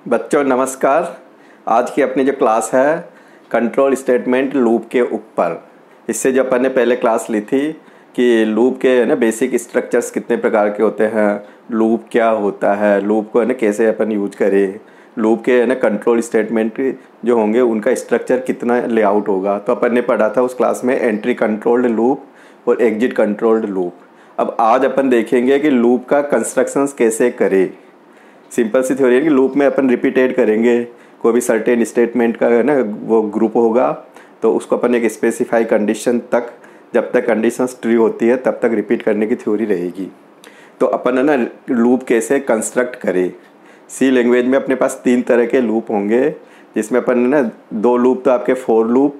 बच्चों नमस्कार। आज की अपनी जो क्लास है कंट्रोल स्टेटमेंट लूप के ऊपर। इससे जो अपन ने पहले क्लास ली थी कि लूप के है ना बेसिक स्ट्रक्चर्स कितने प्रकार के होते हैं, लूप क्या होता है, लूप को है ना कैसे अपन यूज करें, लूप के है ना कंट्रोल स्टेटमेंट जो होंगे उनका स्ट्रक्चर कितना लेआउट होगा। तो अपन ने पढ़ा था उस क्लास में एंट्री कंट्रोल्ड लूप और एग्जिट कंट्रोल्ड लूप। अब आज अपन देखेंगे कि लूप का कंस्ट्रक्शंस कैसे करें। सिंपल सी थ्योरी है कि लूप में अपन रिपीटेड करेंगे, कोई भी सर्टेन स्टेटमेंट का है ना वो ग्रुप होगा तो उसको अपन एक स्पेसिफाई कंडीशन तक, जब तक कंडीशंस ट्रू होती है तब तक रिपीट करने की थ्योरी रहेगी। तो अपन है ना लूप कैसे कंस्ट्रक्ट करें। सी लैंग्वेज में अपने पास 3 तरह के लूप होंगे, जिसमें अपन है ना 2 लूप तो आपके फॉर लूप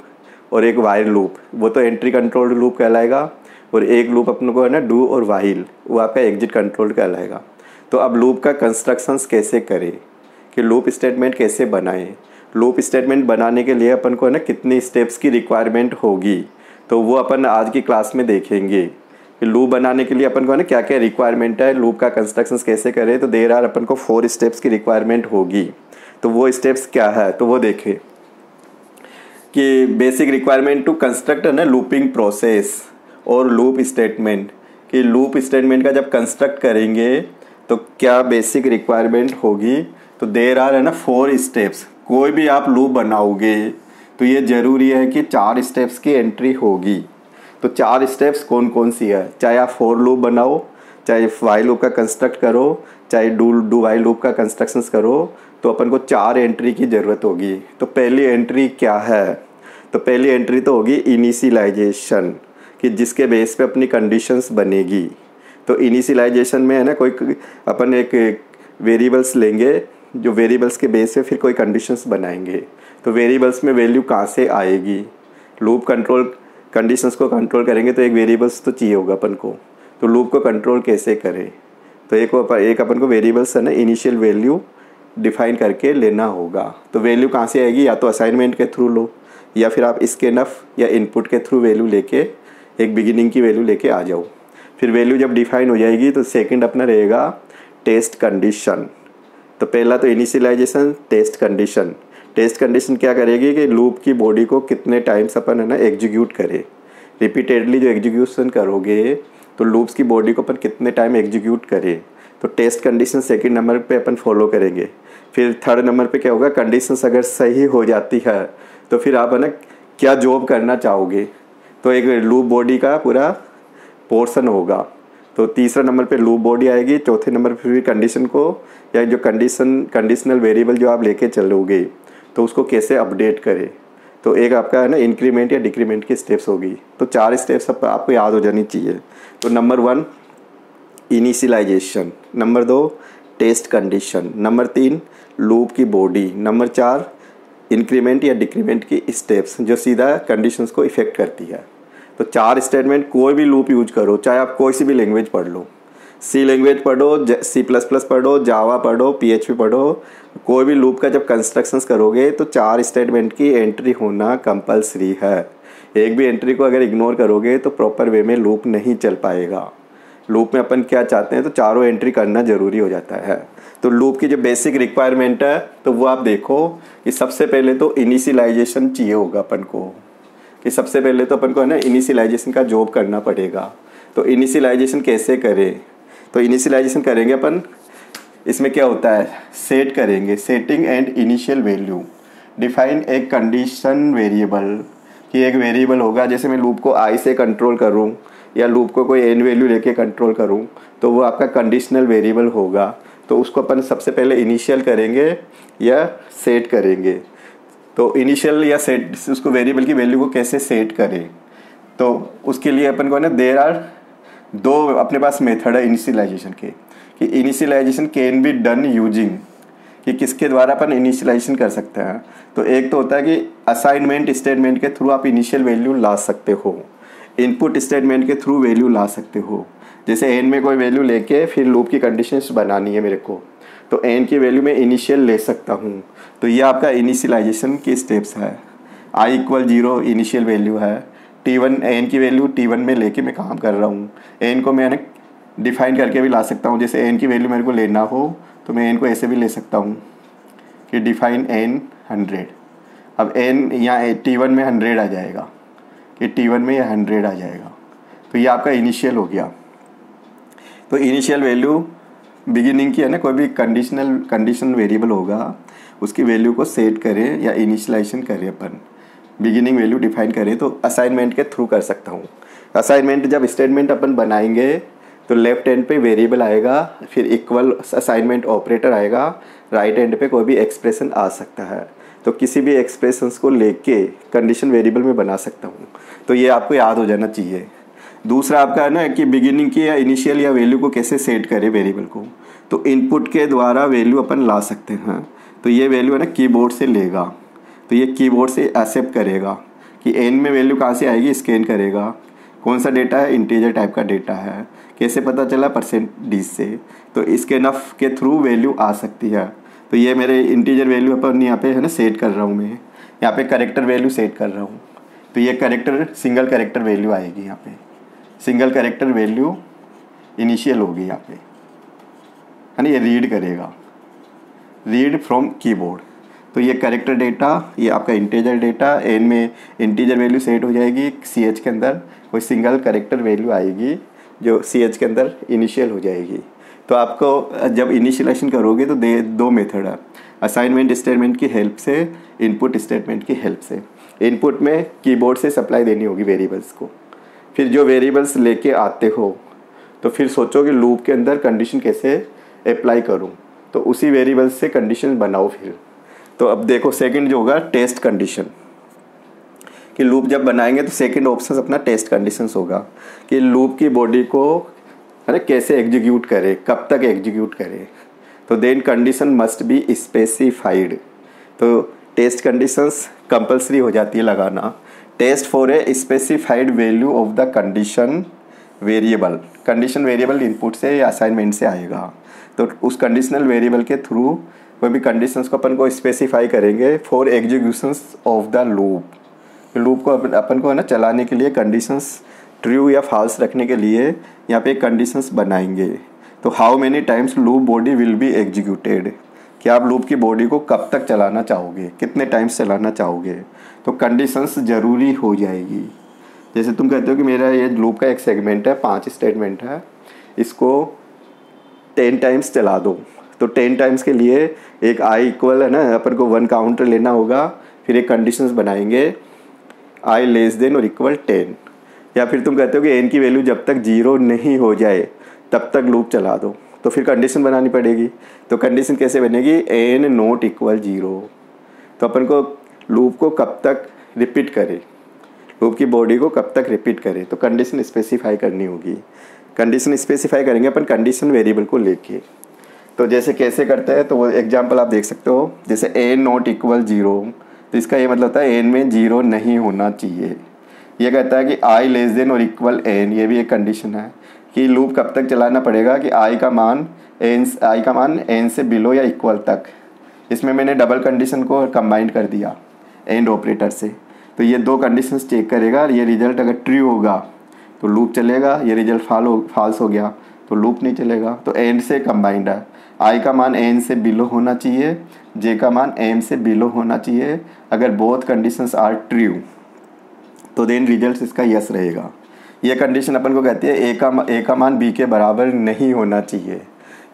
और एक वाइल लूप, वो तो एंट्री कंट्रोल्ड लूप कहलाएगा, और एक लूप अपन को है ना डू और वाइल, वो आपका एग्जिट कंट्रोल्ड कहलाएगा। तो अब लूप का कंस्ट्रक्शंस कैसे करें कि लूप स्टेटमेंट कैसे बनाएं। लूप स्टेटमेंट बनाने के लिए अपन को है ना कितनी स्टेप्स की रिक्वायरमेंट होगी, तो वो अपन आज की क्लास में देखेंगे कि लूप बनाने के लिए अपन को है ना क्या क्या रिक्वायरमेंट है, लूप का कंस्ट्रक्शंस कैसे करें। तो देर आर अपन को 4 स्टेप्स की रिक्वायरमेंट होगी। तो वो स्टेप्स क्या है तो वो देखें कि बेसिक रिक्वायरमेंट टू कंस्ट्रक्ट है ना लूपिंग प्रोसेस और लूप स्टेटमेंट, कि लूप स्टेटमेंट का जब कंस्ट्रक्ट करेंगे तो क्या बेसिक रिक्वायरमेंट होगी। तो देर आर है ना 4 स्टेप्स। कोई भी आप लूप बनाओगे तो ये ज़रूरी है कि 4 स्टेप्स की एंट्री होगी। तो 4 स्टेप्स कौन कौन सी है, चाहे आप फॉर लूप बनाओ, चाहे वाइल लूप का कंस्ट्रक्ट करो, चाहे डू वाइल लूप का कंस्ट्रक्शंस करो, तो अपन को 4 एंट्री की ज़रूरत होगी। तो पहली एंट्री क्या है, तो पहली एंट्री तो होगी इनिशियलाइजेशन, कि जिसके बेस पे अपनी कंडीशंस बनेगी। तो इनिशियलाइजेशन में है ना कोई अपन एक वेरिएबल्स लेंगे, जो वेरिएबल्स के बेस पे फिर कोई कंडीशंस बनाएंगे। तो वेरिएबल्स में वैल्यू कहाँ से आएगी, लूप कंट्रोल कंडीशंस को कंट्रोल करेंगे तो एक वेरिएबल्स तो चाहिए होगा अपन को। तो लूप को कंट्रोल कैसे करें, तो एक अपन को वेरिएबल्स है ना इनिशियल वैल्यू डिफाइन करके लेना होगा। तो वैल्यू कहाँ से आएगी, या तो असाइनमेंट के थ्रू लो, या फिर आप स्कैनफ या इनपुट के थ्रू वैल्यू लेके एक बिगिनिंग की वैल्यू लेके आ जाओ। फिर वैल्यू जब डिफाइन हो जाएगी तो सेकंड अपना रहेगा टेस्ट कंडीशन। तो पहला तो initialization, test condition. Test condition क्या करेगी कि लूप की बॉडी को कितने टाइम्स अपन है ना एग्जीक्यूट करें। रिपीटेडली जो एग्जीक्यूशन करोगे तो लूप्स की बॉडी को अपन कितने टाइम एग्जीक्यूट करें। तो टेस्ट कंडीशन सेकंड नंबर पे अपन फॉलो करेंगे। फिर थर्ड नंबर पे क्या होगा, कंडीशंस अगर सही हो जाती है तो फिर आप है ना क्या जॉब करना चाहोगे, तो एक लूप बॉडी का पूरा पोर्शन होगा। तो तीसरा नंबर पे लूप बॉडी आएगी, चौथे नंबर पे फिर कंडीशन को या जो कंडीशनल वेरिएबल जो आप लेके चलोगे तो उसको कैसे अपडेट करें। तो एक आपका है ना इंक्रीमेंट या डिक्रीमेंट की स्टेप्स होगी। तो 4 स्टेप्स आपको याद हो जानी चाहिए। तो number 1 initialization, number 2 test condition, number 3 loop की बॉडी, नंबर 4 इंक्रीमेंट या डिक्रीमेंट की स्टेप्स जो सीधा कंडीशंस को इफेक्ट करती है। तो 4 स्टेटमेंट कोई भी लूप यूज करो, चाहे आप कोई सी भी लैंग्वेज पढ़ लो, सी लैंग्वेज पढ़ो, C++ पढ़ो, जावा पढ़ो, PHP पढ़ो, कोई भी लूप का जब कंस्ट्रक्शंस करोगे तो 4 स्टेटमेंट की एंट्री होना कंपलसरी है। एक भी एंट्री को अगर इग्नोर करोगे तो प्रॉपर वे में लूप नहीं चल पाएगा। लूप में अपन क्या चाहते हैं, तो चारों एंट्री करना ज़रूरी हो जाता है। तो लूप की जो बेसिक रिक्वायरमेंट है तो वो आप देखो कि सबसे पहले तो इनिशियलाइजेशन चाहिए होगा अपन को, कि सबसे पहले तो अपन को है ना इनिशियलाइजेशन का जॉब करना पड़ेगा। तो इनिशियलाइजेशन कैसे करें, तो इनिशियलाइजेशन करेंगे अपन, इसमें क्या होता है सेट करेंगे, setting and initial value, define एक कंडीशन वेरिएबल, कि एक वेरिएबल होगा, जैसे मैं लूप को i से कंट्रोल करूं या लूप को कोई n वैल्यू लेके कंट्रोल करूं तो वो आपका कंडीशनल वेरिएबल होगा। तो उसको अपन सबसे पहले इनिशियल करेंगे या सेट करेंगे। तो इनिशियल या सेट, उसको वेरिएबल की वैल्यू को कैसे सेट करें, तो उसके लिए अपन को ना देर आर 2 अपने पास मेथड है इनिशियलाइजेशन के, कि initialization can be done using, कि किसके द्वारा अपन इनिशियलाइजेशन कर सकते हैं। तो एक तो होता है कि असाइनमेंट स्टेटमेंट के थ्रू आप इनिशियल वैल्यू ला सकते हो, इनपुट स्टेटमेंट के थ्रू वैल्यू ला सकते हो। जैसे एन में कोई वैल्यू लेके फिर लूप की कंडीशंस बनानी है मेरे को, तो एन की वैल्यू में इनिशियल ले सकता हूँ। तो ये आपका इनिशियलाइजेशन की स्टेप्स है। i=0 इनिशियल वैल्यू है, T1 एन की वैल्यू T1 में लेके मैं काम कर रहा हूँ। एन को मैंने डिफाइन करके भी ला सकता हूँ, जैसे एन की वैल्यू मेरे को लेना हो तो मैं एन को ऐसे भी ले सकता हूँ कि डिफाइन n 100। अब n यहाँ T1 में 100 आ जाएगा कि T1 में यह 100 आ जाएगा। तो ये आपका इनिशियल हो गया। तो इनिशियल वैल्यू बिगिनिंग की है ना, कोई भी कंडीशन वेरिएबल होगा उसकी वैल्यू को सेट करें या इनिशियलाइजेशन करें, अपन बिगिनिंग वैल्यू डिफाइन करें तो असाइनमेंट के थ्रू कर सकता हूँ। असाइनमेंट जब स्टेटमेंट अपन बनाएंगे तो लेफ्ट हैंड पे वेरिएबल आएगा, फिर इक्वल असाइनमेंट ऑपरेटर आएगा, राइट हैंड पे कोई भी एक्सप्रेशन आ सकता है। तो किसी भी एक्सप्रेशंस को लेके कंडीशन वेरिएबल में बना सकता हूँ। तो ये आपको याद हो जाना चाहिए। दूसरा आपका है ना कि बिगिनिंग की या इनिशियल या वैल्यू को कैसे सेट करें वेरिएबल को, तो इनपुट के द्वारा वैल्यू अपन ला सकते हैं। तो ये वैल्यू है ना कीबोर्ड से लेगा, तो ये कीबोर्ड से एक्सेप्ट करेगा कि एन में वैल्यू कहाँ से आएगी, स्कैन करेगा। कौन सा डेटा है, इंटीजर टाइप का डेटा है। कैसे पता चला, %d से। तो स्कैनफ के थ्रू वैल्यू आ सकती है। तो ये मेरे इंटीजर वैल्यू अपन यहाँ पे है ना सेट कर रहा हूँ, मैं यहाँ पे करेक्टर वैल्यू सेट कर रहा हूँ। तो ये करेक्टर सिंगल करेक्टर वैल्यू आएगी, यहाँ पे सिंगल करेक्टर वैल्यू इनिशियल होगी यहाँ पे, है ना। ये रीड करेगा, रीड फ्रॉम कीबोर्ड। तो ये करेक्टर डेटा, ये आपका इंटीजर डेटा, एन में इंटीजर वैल्यू सेट हो जाएगी, CH के अंदर कोई सिंगल करेक्टर वैल्यू आएगी जो CH के अंदर इनिशियल हो जाएगी। तो आपको जब इनिशियलाइजेशन करोगे तो दो मेथड है, असाइनमेंट स्टेटमेंट की हेल्प से, इनपुट स्टेटमेंट की हेल्प से। इनपुट में कीबोर्ड से सप्लाई देनी होगी वेरिएबल्स को, फिर जो वेरिएबल्स लेके आते हो तो फिर सोचो कि लूप के अंदर कंडीशन कैसे अप्लाई करूं, तो उसी वेरिएबल्स से कंडीशन बनाओ फिर। तो अब देखो सेकंड जो होगा टेस्ट कंडीशन, कि लूप जब बनाएंगे तो सेकंड ऑप्शन अपना टेस्ट कंडीशंस होगा कि लूप की बॉडी को अरे कैसे एग्जीक्यूट करे, कब तक एग्जीक्यूट करे। तो then condition must be specified. तो टेस्ट कंडीशंस कंपलसरी हो जाती है लगाना। Test for a specified value of the condition variable. Condition variable input से या असाइनमेंट से आएगा, तो उस कंडीशनल वेरिएबल के थ्रू कोई भी कंडीशंस को अपन को स्पेसिफाई करेंगे for executions of the loop. Loop को अपन को है ना चलाने के लिए कंडीशंस ट्रू या फॉल्स रखने के लिए यहाँ पे कंडीशंस बनाएंगे। तो how many times loop body will be executed, कि आप लूप की बॉडी को कब तक चलाना चाहोगे, कितने टाइम्स चलाना चाहोगे। तो कंडीशंस ज़रूरी हो जाएगी। जैसे तुम कहते हो कि मेरा ये लूप का एक सेगमेंट है, 5 स्टेटमेंट है, इसको 10 टाइम्स चला दो। तो 10 टाइम्स के लिए एक आई इक्वल है ना, अपन को 1 काउंटर लेना होगा, फिर एक कंडीशंस बनाएंगे आई लेस देन और इक्वल 10। या फिर तुम कहते हो कि एन की वैल्यू जब तक 0 नहीं हो जाए तब तक लूप चला दो, तो फिर कंडीशन बनानी पड़ेगी। तो कंडीशन कैसे बनेगी, एन नॉट इक्वल 0। तो अपन को लूप को कब तक रिपीट करे, लूप की बॉडी को कब तक रिपीट करे, तो कंडीशन स्पेसिफाई करनी होगी। कंडीशन स्पेसिफाई करेंगे अपन कंडीशन वेरिएबल को लेके। तो जैसे कैसे करते हैं, तो वो एग्जांपल आप देख सकते हो। जैसे एन नॉट इक्वल 0, तो इसका ये मतलब होता है एन में 0 नहीं होना चाहिए। ये कहता है कि आई लेस देन और इक्वल एन, ये भी एक कंडीशन है कि लूप कब तक चलाना पड़ेगा कि आई का मान एन से बिलो या इक्वल तक। इसमें मैंने डबल कंडीशन को कंबाइन कर दिया एंड ऑपरेटर से। तो ये 2 कंडीशंस चेक करेगा, ये रिजल्ट अगर ट्रू होगा तो लूप चलेगा, ये रिजल्ट फॉल्स हो गया तो लूप नहीं चलेगा। तो एंड से कंबाइंड है, आई का मान एन से बिलो होना चाहिए, जे का मान एम से बिलो होना चाहिए। अगर बोथ कंडीशंस आर ट्रू तो देन रिजल्ट इसका यस रहेगा। ये कंडीशन अपन को कहती है ए का मान बी के बराबर नहीं होना चाहिए।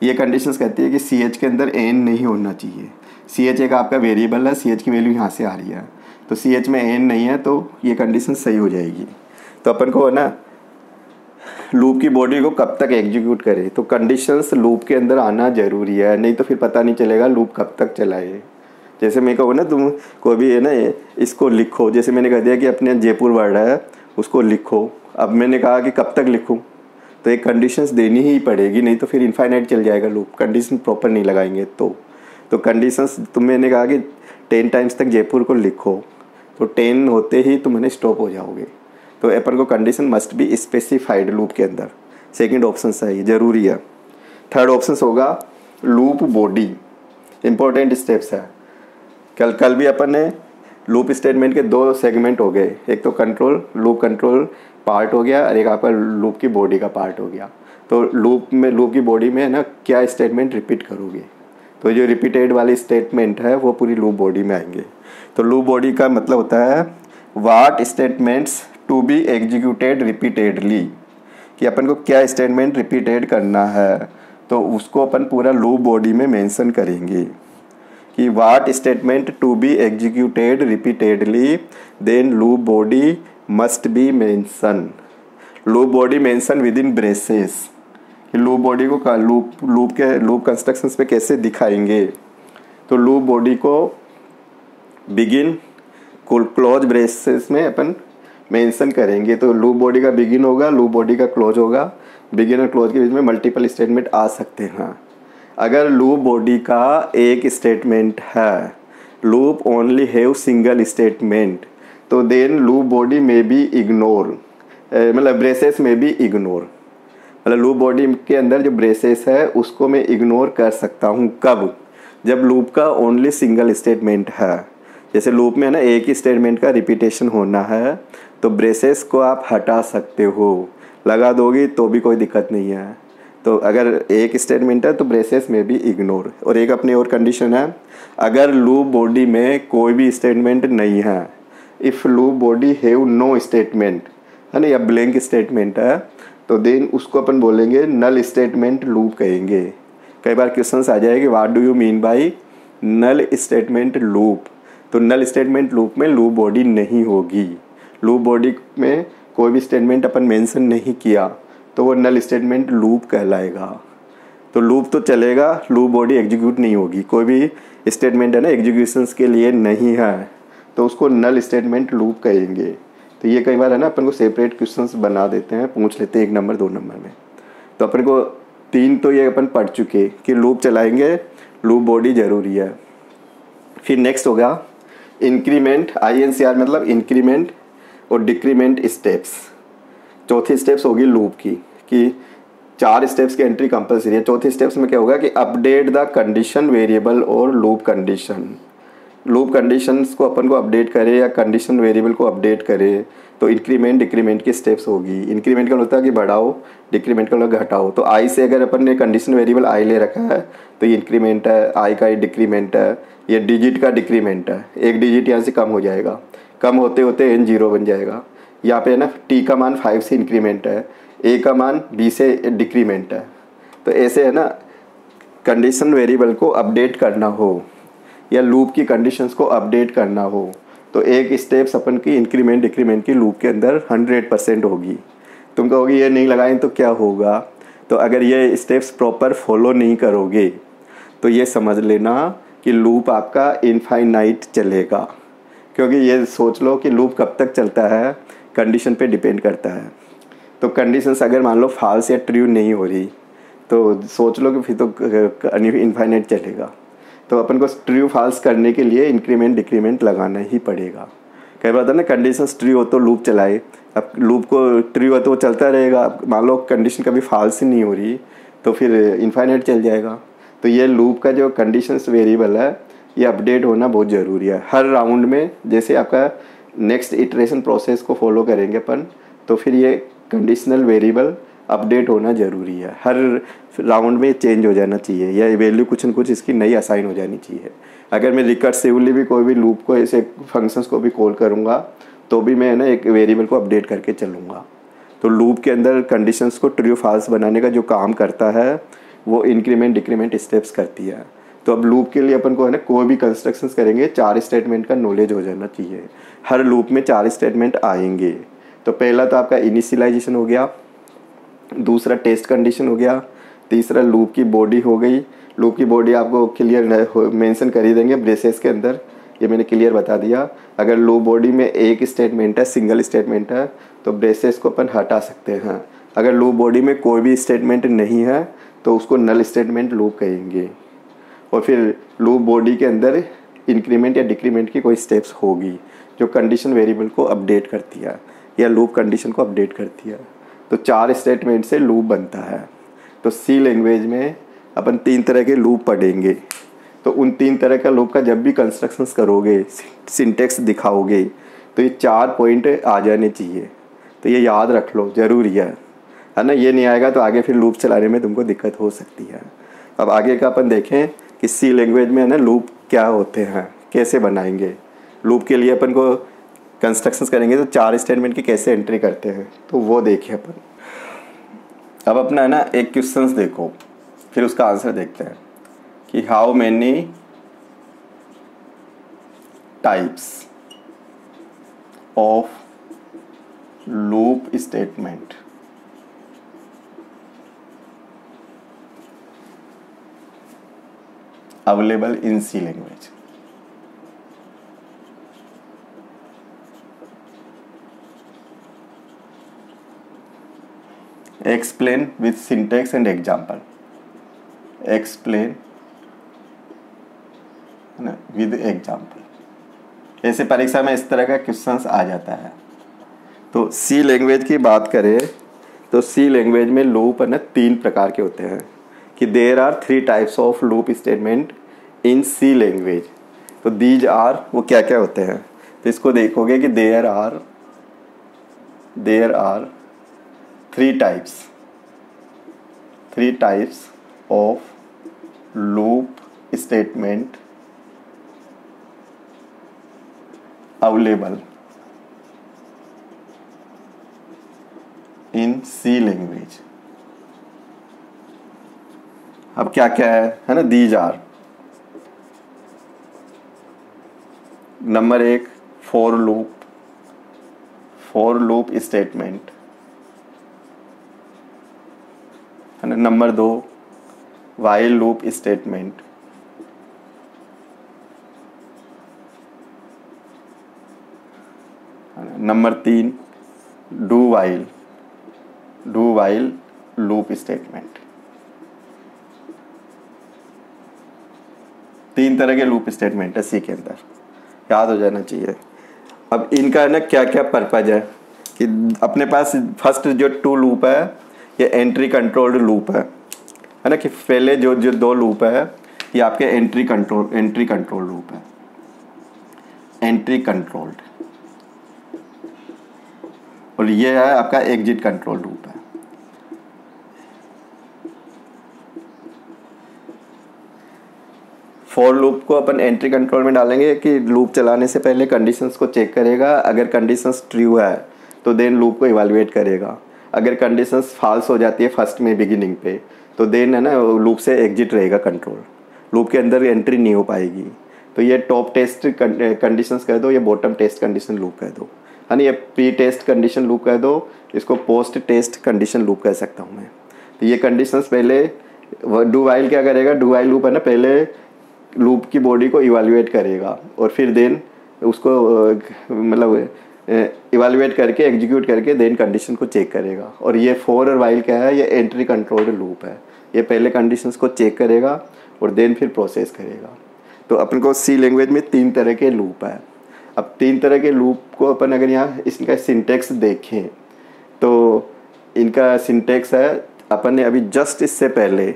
ये कंडीशंस कहती है कि सी एच के अंदर एन नहीं होना चाहिए। सी एच एक आपका वेरिएबल है, सी एच की वैल्यू यहाँ से आ रही है, तो सी एच में एन नहीं है, तो ये कंडीशन सही हो जाएगी। तो अपन को ना लूप की बॉडी को कब तक एग्जीक्यूट करे, तो कंडीशंस लूप के अंदर आना ज़रूरी है, नहीं तो फिर पता नहीं चलेगा लूप कब तक चलाए। जैसे मैं कहूँ ना, तुम कोई भी है ना इसको लिखो, जैसे मैंने कह दिया कि अपने जयपुर वर्ड है उसको लिखो। अब मैंने कहा कि कब तक लिखूँ, तो एक कंडीशंस देनी ही पड़ेगी, नहीं तो फिर इनफाइनाइट चल जाएगा लूप, कंडीशन प्रॉपर नहीं लगाएंगे। तो कंडीशंस तुम मैंने कहा कि 10 टाइम्स तक जयपुर को लिखो, तो 10 होते ही तुम स्टॉप हो जाओगे। तो अपन को condition must be specified loop के अंदर। सेकंड ऑप्शन सही ज़रूरी है। थर्ड ऑप्शन होगा लूप बॉडी। इंपॉर्टेंट स्टेप्स है। कल भी अपन ने लूप स्टेटमेंट के 2 सेगमेंट हो गए, एक तो लूप कंट्रोल पार्ट हो गया और एक आपका लूप की बॉडी का पार्ट हो गया। तो लूप की बॉडी में ना क्या स्टेटमेंट रिपीट करोगे, तो जो रिपीटेड वाली स्टेटमेंट है वो पूरी लूप बॉडी में आएंगे। तो लूप बॉडी का मतलब होता है what statements to be executed repeatedly, कि अपन को क्या स्टेटमेंट रिपीटेड करना है, तो उसको अपन पूरा लूप बॉडी में मेंशन करेंगे कि what statement to be executed repeatedly, then loop body must be mention. Loop body mention within braces. Loop body को लूप कंस्ट्रक्शंस पे कैसे दिखाएंगे, तो लूप बॉडी को बिगिन क्लोज ब्रेसेस में अपन मेंशन करेंगे। तो लूप बॉडी का बिगिन होगा, लूप बॉडी का क्लोज होगा। बिगिन और क्लोज के बीच में मल्टीपल स्टेटमेंट आ सकते हैं। अगर लूप बॉडी का एक स्टेटमेंट है, loop only have single statement, तो देन लूप बॉडी में बी इग्नोर, मतलब ब्रेसेस में भी इग्नोर, मतलब लूप बॉडी के अंदर जो ब्रेसेस है उसको मैं इग्नोर कर सकता हूँ। कब? जब लूप का ओनली सिंगल स्टेटमेंट है। जैसे लूप में है ना एक ही स्टेटमेंट का रिपीटेशन होना है, तो ब्रेसेस को आप हटा सकते हो, लगा दोगे तो भी कोई दिक्कत नहीं है। तो अगर एक स्टेटमेंट है तो ब्रेसेस में भी इग्नोर। और एक अपनी और कंडीशन है, अगर लूप बॉडी में कोई भी स्टेटमेंट नहीं है, if loop body have no statement है ना, या ब्लैंक स्टेटमेंट है, तो देन उसको अपन बोलेंगे नल स्टेटमेंट लूप कहेंगे। कई बार क्वेश्चंस आ जाएंगे what do you mean by null statement loop. तो नल स्टेटमेंट लूप में लूप बॉडी नहीं होगी। लूप बॉडी में कोई भी स्टेटमेंट अपन मेंशन नहीं किया तो वो नल स्टेटमेंट लूप कहलाएगा। तो लूप तो चलेगा, लूप बॉडी एग्जीक्यूट नहीं होगी। कोई भी स्टेटमेंट है ना एग्जीक्यूशंस के लिए नहीं है, तो उसको नल स्टेटमेंट लूप कहेंगे। तो ये कई बार है ना अपन को सेपरेट क्वेश्चंस बना देते हैं, पूछ लेते हैं 1 नंबर 2 नंबर में। तो अपन को 3 तो ये अपन पढ़ चुके कि लूप चलाएंगे, लूप बॉडी ज़रूरी है। फिर नेक्स्ट होगा इंक्रीमेंट, INCR मतलब इंक्रीमेंट और डिक्रीमेंट स्टेप्स। चौथी स्टेप्स होगी लूप की कि 4 स्टेप्स की एंट्री कंपलसरी है। चौथी स्टेप्स में क्या होगा कि अपडेट द कंडीशन वेरिएबल और लूप कंडीशन। लूप कंडीशंस को अपन को अपडेट करे या कंडीशन वेरिएबल को अपडेट करे, तो इंक्रीमेंट डिक्रीमेंट की स्टेप्स होगी। इंक्रीमेंट का होता है कि बढ़ाओ, डिक्रीमेंट का होता है घटाओ। तो आई से अगर अपन ने कंडीशन वेरिएबल आई ले रखा है तो ये इंक्रीमेंट है, आई का ये डिक्रीमेंट है, ये डिजिट का डिक्रीमेंट है। एक डिजिट यहाँ से कम हो जाएगा, कम होते होते n 0 बन जाएगा। यहाँ पे है ना t का मान 5 से इंक्रीमेंट है, a का मान b से डिक्रीमेंट है। तो ऐसे है ना कंडीशन वेरिएबल को अपडेट करना हो या लूप की कंडीशंस को अपडेट करना हो, तो एक स्टेप्स अपन की इंक्रीमेंट डिक्रीमेंट की लूप के अंदर 100% होगी। तुम कहोगे ये नहीं लगाएं तो क्या होगा, तो अगर ये स्टेप्स प्रॉपर फॉलो नहीं करोगे तो ये समझ लेना कि लूप आपका इनफाइनाइट चलेगा। क्योंकि ये सोच लो कि लूप कब तक चलता है, कंडीशन पे डिपेंड करता है। तो कंडीशंस अगर मान लो फॉल्स या ट्रू नहीं हो रही तो सोच लो कि फिर तो इनफाइनाइट चलेगा। तो अपन को ट्रू फॉल्स करने के लिए इंक्रीमेंट डिक्रीमेंट लगाना ही पड़ेगा। कई बार होता है ना कंडीशंस ट्रू हो तो लूप चलाए, अब लूप को ट्रू हो तो वो चलता रहेगा। अब मान लो कंडीशन कभी फॉल्स ही नहीं हो रही तो फिर इनफाइनाइट चल जाएगा। तो ये लूप का जो कंडीशंस वेरिएबल है ये अपडेट होना बहुत ज़रूरी है हर राउंड में। जैसे आपका नेक्स्ट इटरेशन प्रोसेस को फॉलो करेंगे अपन, तो फिर ये कंडीशनल वेरिएबल अपडेट होना ज़रूरी है। हर राउंड में चेंज हो जाना चाहिए या वैल्यू कुछ न कुछ इसकी नई असाइन हो जानी चाहिए। अगर मैं रिकर्सिवली भी कोई भी लूप को ऐसे फंक्शंस को भी कॉल करूँगा तो भी मैं ना एक वेरिएबल को अपडेट करके चलूँगा। तो लूप के अंदर कंडीशंस को ट्रू फॉल्स बनाने का जो काम करता है वो इंक्रीमेंट डिक्रीमेंट स्टेप्स करती है। तो अब लूप के लिए अपन को है ना कोई भी कंस्ट्रक्शंस करेंगे 4 स्टेटमेंट का नॉलेज हो जाना चाहिए। हर लूप में 4 स्टेटमेंट आएंगे। तो पहला तो आपका इनिशियलाइजेशन हो गया, दूसरा टेस्ट कंडीशन हो गया, तीसरा लूप की बॉडी हो गई। लूप की बॉडी आपको क्लियर मेंशन कर ही देंगे ब्रेसेस के अंदर, ये मैंने क्लियर बता दिया। अगर लूप बॉडी में एक स्टेटमेंट है, सिंगल स्टेटमेंट है, तो ब्रेसेस को अपन हटा सकते हैं। अगर लूप बॉडी में कोई भी स्टेटमेंट नहीं है तो उसको नल स्टेटमेंट लूप कहेंगे। और फिर लूप बॉडी के अंदर इंक्रीमेंट या डिक्रीमेंट की कोई स्टेप्स होगी जो कंडीशन वेरिएबल को अपडेट करती है या लूप कंडीशन को अपडेट करती है। तो 4 स्टेटमेंट से लूप बनता है। तो सी लैंग्वेज में अपन 3 तरह के लूप पढ़ेंगे। तो उन 3 तरह का लूप का जब भी कंस्ट्रक्शंस करोगे, सिंटेक्स दिखाओगे, तो ये 4 पॉइंट आ जाने चाहिए। तो ये याद रख लो, ज़रूरी है ना। ये नहीं आएगा तो आगे फिर लूप चलाने में तुमको दिक्कत हो सकती है। अब आगे का अपन देखें कि सी लैंग्वेज में है ना लूप क्या होते हैं, कैसे बनाएंगे। लूप के लिए अपन को कंस्ट्रक्शंस करेंगे तो 4 स्टेटमेंट की कैसे एंट्री करते हैं, तो वो देखिए अपन। अब अपना है ना एक क्वेश्चंस देखो, फिर उसका आंसर देखते हैं कि how many types of loop statement available in C language. Explain with syntax and example. Explain with example. ऐसे परीक्षा में इस तरह का क्वेश्चंस आ जाता है। तो सी लैंग्वेज की बात करें तो सी लैंग्वेज में लूप है ना 3 प्रकार के होते हैं कि there are 3 types of loop statement in C language. तो दीज आर वो क्या क्या होते हैं, तो इसको देखोगे कि there are 3 types of loop statement available in C language. अब क्या क्या है ना, these are. Number 1 for loop statement है ना। Number 2 while loop statement. Number 3 do while loop statement. 3 तरह के लूप स्टेटमेंट है सी के अंदर, याद हो जाना चाहिए। अब इनका है ना क्या क्या पर्पज है कि अपने पास फर्स्ट जो 2 लूप है ये एंट्री कंट्रोल्ड लूप है ना, कि पहले जो 2 लूप है ये आपके एंट्री कंट्रोल लूप है, एंट्री कंट्रोल्ड। और ये है आपका एग्जिट कंट्रोल लूप है। फॉर लूप को अपन एंट्री कंट्रोल में डालेंगे कि लूप चलाने से पहले कंडीशंस को चेक करेगा, अगर कंडीशंस ट्रू है तो देन लूप को इवैल्यूएट करेगा। अगर कंडीशंस फॉल्स हो जाती है फर्स्ट में बिगिनिंग पे तो देन है ना लूप से एग्जिट रहेगा कंट्रोल, लूप के अंदर एंट्री नहीं हो पाएगी। तो ये टॉप टेस्ट कंडीशंस कह दो, ये बॉटम टेस्ट कंडीशन लूप कह दो, है ना। ये प्री टेस्ट कंडीशन लूप कह दो, इसको पोस्ट टेस्ट कंडीशन लूप कह सकता हूँ मैं। तो ये कंडीशंस पहले डू वाइल क्या करेगा, डू वाइल लूप है ना पहले लूप की बॉडी को इवैल्यूएट करेगा और फिर देन उसको मतलब इवैल्यूएट करके एग्जीक्यूट करके देन कंडीशन को चेक करेगा। और ये फॉर और वाइल क्या है, ये एंट्री कंट्रोल्ड लूप है, ये पहले कंडीशंस को चेक करेगा और देन फिर प्रोसेस करेगा। तो अपन को सी लैंग्वेज में 3 तरह के लूप है। अब 3 तरह के लूप को अपन अगर यहाँ इसका सिंटेक्स देखें तो इनका सिंटेक्स है, अपन ने अभी जस्ट इससे पहले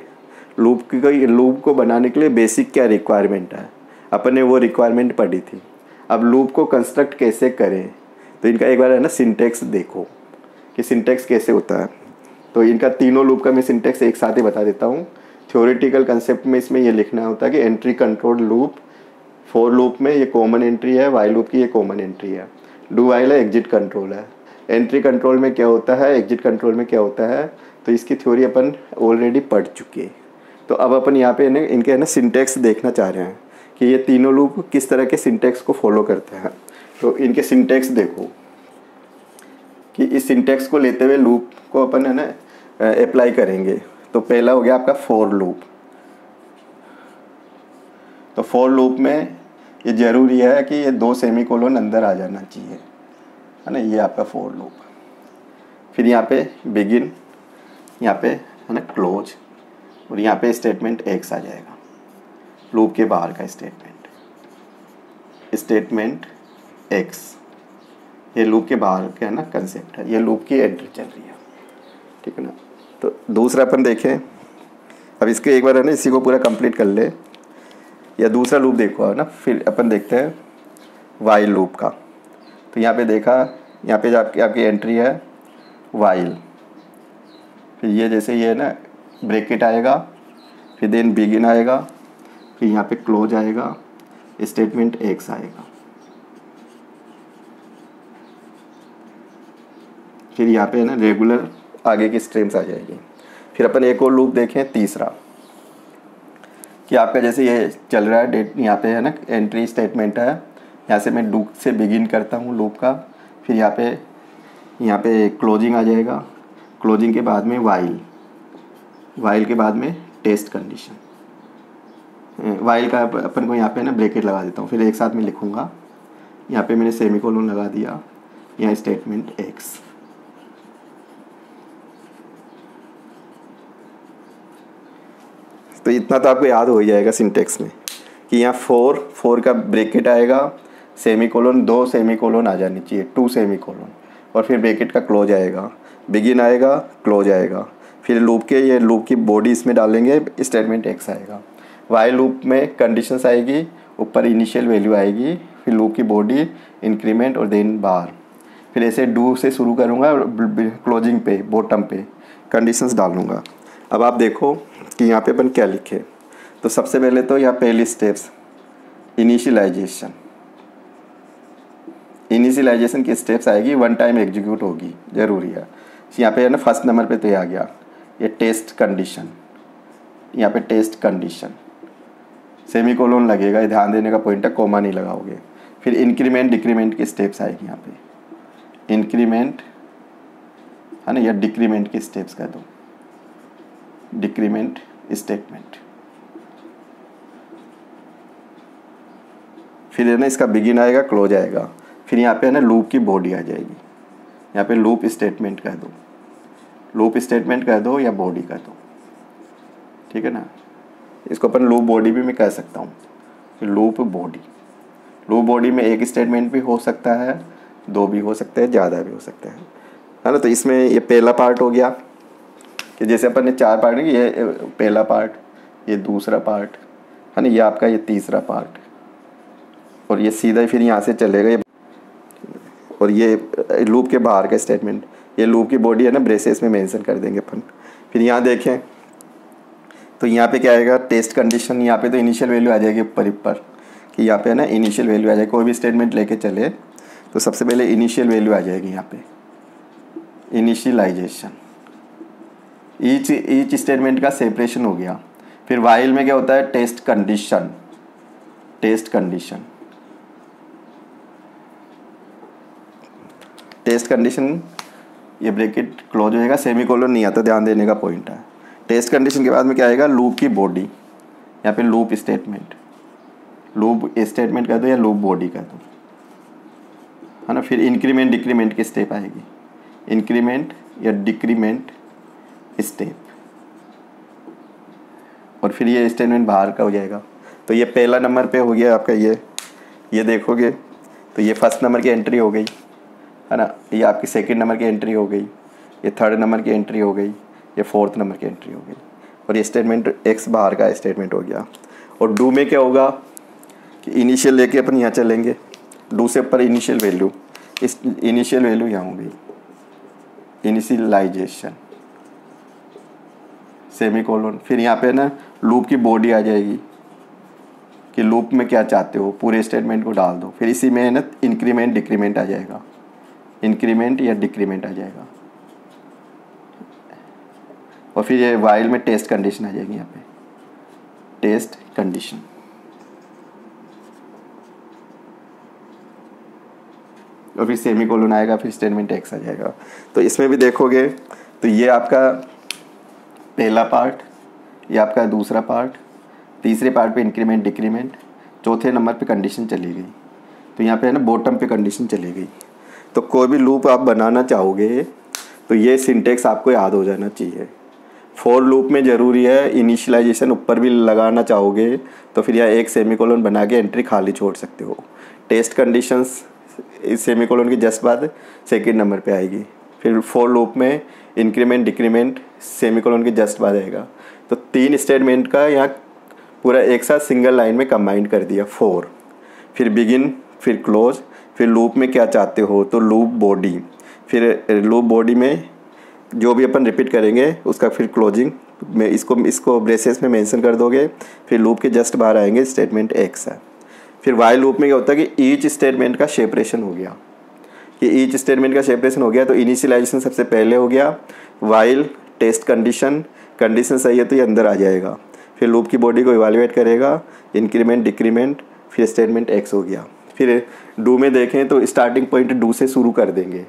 लूप को बनाने के लिए बेसिक क्या रिक्वायरमेंट है अपन ने वो रिक्वायरमेंट पढ़ी थी। अब लूप को कंस्ट्रक्ट कैसे करें तो इनका एक बार है ना सिंटेक्स देखो कि सिंटेक्स कैसे होता है। तो इनका तीनों लूप का मैं सिंटेक्स एक साथ ही बता देता हूँ। थ्योरेटिकल कंसेप्ट में इसमें ये लिखना होता है कि entry control loop, for loop में ये कॉमन एंट्री है, वाइल लूप की ये कॉमन एंट्री है, डू वाइल है, एग्जिट कंट्रोल है। एंट्री कंट्रोल में क्या होता है, एग्जिट कंट्रोल में क्या होता है, तो इसकी थ्योरी अपन ऑलरेडी पढ़ चुके। तो अब अपन यहाँ पे इनके है ना सिंटेक्स देखना चाह रहे हैं कि ये तीनों लूप किस तरह के सिंटेक्स को फॉलो करते हैं। तो इनके सिंटेक्स देखो कि इस सिंटेक्स को लेते हुए लूप को अपन है ना अप्लाई करेंगे। तो पहला हो गया आपका फॉर लूप। तो फॉर लूप में ये ज़रूरी है कि ये 2 सेमीकोलन अंदर आ जाना चाहिए, है ना। ये आपका फॉर लूप, फिर यहाँ पे बिगिन, यहाँ पे है ना क्लोज, और यहाँ पे स्टेटमेंट एक्स आ जाएगा, लूप के बाहर का स्टेटमेंट एक्स, ये लूप के बाहर का है ना कंसेप्ट है, ये लूप की एंट्री चल रही है, ठीक है ना। तो दूसरा अपन देखें, अब इसके एक बार है ना इसी को पूरा कंप्लीट कर ले, या दूसरा लूप देखो है ना, फिर अपन देखते हैं वाइल लूप का। तो यहाँ पे देखा, यहाँ पे आपकी एंट्री है वाइल, फिर ये जैसे ये है ना ब्रैकेट आएगा, फिर देन बिगिन आएगा, फिर यहाँ पे क्लोज आएगा, स्टेटमेंट एक्स आएगा, फिर यहाँ पे है ना रेगुलर आगे की स्ट्रीम्स आ जाएगी। फिर अपन एक और लूप देखें तीसरा, कि आपका जैसे ये चल रहा है डेट, यहाँ पे है ना एंट्री स्टेटमेंट है, यहाँ से मैं डू से बिगिन करता हूँ लूप का, फिर यहाँ पे क्लोजिंग आ जाएगा, क्लोजिंग के बाद में वाइल के बाद में टेस्ट कंडीशन, वाइल का अपन को यहाँ पे ना ब्रैकेट लगा देता हूँ, फिर एक साथ में लिखूँगा, यहाँ पे मैंने सेमीकोलन लगा दिया, यहाँ स्टेटमेंट एक्स। तो इतना तो आपको याद हो ही जाएगा सिंटेक्स में कि यहाँ फोर का ब्रैकेट आएगा, सेमीकोलन 2 सेमीकोलन आ जानी चाहिए, 2 सेमीकोलन, और फिर ब्रैकेट का क्लोज आएगा, बिगिन आएगा, क्लोज आएगा, फिर लूप की बॉडी इसमें डालेंगे, स्टेटमेंट एक्स आएगा। वाइल लूप में कंडीशंस आएगी, ऊपर इनिशियल वैल्यू आएगी, फिर लूप की बॉडी इंक्रीमेंट और देन बार, फिर ऐसे डू से शुरू करूँगा और क्लोजिंग पे बॉटम पे कंडीशंस डालूँगा। अब आप देखो कि यहाँ पे अपन क्या लिखे। तो सबसे पहले तो यहाँ पहली स्टेप्स इनिशियलाइजेशन की स्टेप्स आएगी, 1 टाइम एग्जीक्यूट होगी, ज़रूरी है। यहाँ पे है ना फर्स्ट नंबर पे तो ये आ गया, ये टेस्ट कंडीशन, यहाँ पे टेस्ट कंडीशन, सेमीकोलन लगेगा, ये ध्यान देने का पॉइंट है, कोमा नहीं लगाओगे। फिर इंक्रीमेंट डिक्रीमेंट की स्टेप्स आएगी, यहाँ पे इंक्रीमेंट है ना, या डिक्रीमेंट की स्टेप्स कह दो, डिक्रीमेंट स्टेटमेंट। फिर है ना इसका बिगिन आएगा, क्लोज आएगा, फिर यहाँ पे है ना लूप की बॉडी आ जाएगी, यहाँ पे लूप स्टेटमेंट कह दो, लूप स्टेटमेंट कह दो या बॉडी कह दो, ठीक है ना। इसको अपन लूप बॉडी भी मैं कह सकता हूँ, लूप बॉडी में एक स्टेटमेंट भी हो सकता है, 2 भी हो सकते हैं, ज़्यादा भी हो सकते हैं, है ना। तो इसमें ये पहला पार्ट हो गया कि जैसे अपन ने 4 पार्ट, ये पहला पार्ट, ये दूसरा पार्ट है ना, ये आपका ये तीसरा पार्ट, और ये सीधा फिर यहाँ से चलेगा, और ये लूप के बाहर का स्टेटमेंट, ये लूप की बॉडी है ना ब्रेसेस में मेंशन कर देंगे अपन। फिर यहाँ देखें तो यहाँ पे क्या आएगा, टेस्ट कंडीशन, यहाँ पे तो इनिशियल वैल्यू आ जाएगी ऊपर कि यहाँ पे है ना इनिशियल वैल्यू आ जाएगी, कोई भी स्टेटमेंट लेके चले तो सबसे पहले इनिशियल वैल्यू आ जाएगी, यहाँ पे इनिशियलाइजेशन, ईच स्टेटमेंट का सेपरेशन हो गया। फिर वाइल में क्या होता है, टेस्ट कंडीशन, ये ब्रैकेट क्लोज हो जाएगा, सेमीकोलन नहीं आता, ध्यान देने का पॉइंट है। टेस्ट कंडीशन के बाद में क्या आएगा, लूप की बॉडी, यहाँ पे लूप स्टेटमेंट कह दो या लूप बॉडी कह दो, है ना। फिर इंक्रीमेंट डिक्रीमेंट की स्टेप आएगी, इंक्रीमेंट या डिक्रीमेंट स्टेप, और फिर ये स्टेटमेंट बाहर का हो जाएगा। तो ये पहला नंबर पे हो गया आपका, ये देखोगे तो ये फर्स्ट नंबर की एंट्री हो गई, है ना, ये आपकी सेकंड नंबर की एंट्री हो गई, ये थर्ड नंबर की एंट्री हो गई, ये फोर्थ नंबर की एंट्री हो गई, और ये स्टेटमेंट एक्स बाहर का स्टेटमेंट हो गया। और डू में क्या होगा कि इनिशियल लेके अपन यहाँ चलेंगे, डू से ऊपर इनिशियल वैल्यू, इस इनिशियल वैल्यू यहाँ हो गई, इनिशियलाइजेशन, सेमीकोलन। फिर यहाँ पे ना लूप की बॉडी आ जाएगी कि लूप में क्या चाहते हो, पूरे स्टेटमेंट को डाल दो। फिर इसी में ना इंक्रीमेंट डिक्रीमेंट आ जाएगा, इंक्रीमेंट या डिक्रीमेंट आ जाएगा, और फिर ये वाइल में टेस्ट कंडीशन आ जाएगी, यहाँ पे टेस्ट कंडीशन, और फिर सेमीकोलन आएगा, फिर स्टेटमेंट एक्स आ जाएगा। तो इसमें भी देखोगे तो ये आपका पहला पार्ट, ये आपका दूसरा पार्ट, तीसरे पार्ट पे इंक्रीमेंट डिक्रीमेंट, चौथे नंबर पे कंडीशन चली गई, तो यहाँ पे है ना बॉटम पे कंडीशन चली गई। तो कोई भी लूप आप बनाना चाहोगे तो ये सिंटेक्स आपको याद हो जाना चाहिए। फॉर लूप में ज़रूरी है इनिशियलाइजेशन ऊपर भी लगाना चाहोगे तो फिर यह एक सेमीकोलन बना के एंट्री खाली छोड़ सकते हो। टेस्ट कंडीशंस इस सेमीकोलन के जस्ट बाद सेकंड नंबर पे आएगी। फिर फॉर लूप में इंक्रीमेंट डिक्रीमेंट सेमीकोलन के जस्ट बाद आएगा। तो 3 स्टेटमेंट का यहाँ पूरा एक साथ सिंगल लाइन में कंबाइंड कर दिया। फॉर, फिर बिगिन, फिर क्लोज, फिर लूप में क्या चाहते हो तो लूप बॉडी, फिर लूप बॉडी में जो भी अपन रिपीट करेंगे उसका फिर क्लोजिंग में इसको ब्रेसेस में मेंशन कर दोगे, फिर लूप के जस्ट बाहर आएंगे स्टेटमेंट एक्स है। फिर वाइल लूप में क्या होता है कि ईच स्टेटमेंट का सेपरेशन हो गया, कि ईच स्टेटमेंट का सेपरेशन हो गया तो इनिशियलाइजेशन सबसे पहले हो गया, वाइल टेस्ट कंडीशन सही है तो ये अंदर आ जाएगा, फिर लूप की बॉडी को इवैल्यूएट करेगा, इंक्रीमेंट डिक्रीमेंट, फिर स्टेटमेंट एक्स हो गया। फिर डू में देखें तो स्टार्टिंग पॉइंट डू से शुरू कर देंगे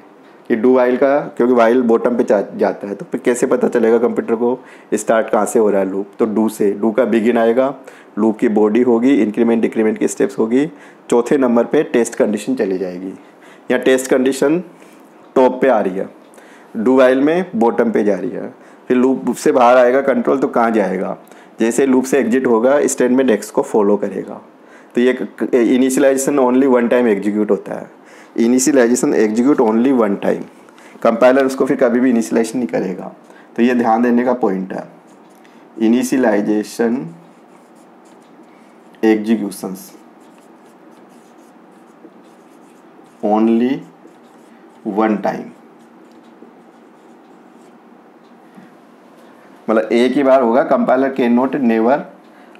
कि डू वाइल का, क्योंकि वाइल बॉटम पे जाता है तो फिर कैसे पता चलेगा कंप्यूटर को स्टार्ट कहाँ से हो रहा है लूप, तो डू से, डू का बिगिन आएगा, लूप की बॉडी होगी, इंक्रीमेंट डिक्रीमेंट की स्टेप्स होगी, चौथे नंबर पे टेस्ट कंडीशन चली जाएगी। यहाँ टेस्ट कंडीशन टॉप पे आ रही है, डू वाइल में बॉटम पे जा रही है। फिर लूप से बाहर आएगा कंट्रोल तो कहाँ जाएगा, जैसे लूप से एग्जिट होगा स्टेटमेंट एक्स को फॉलो करेगा। तो ये initialization only one time execute होता है, initialization execute only one time, compiler उसको फिर कभी भी इनिशियलाइजेशन नहीं करेगा। तो ये ध्यान देने का पॉइंट है, initialization executions only one time, मतलब एक ही बार होगा, compiler can not never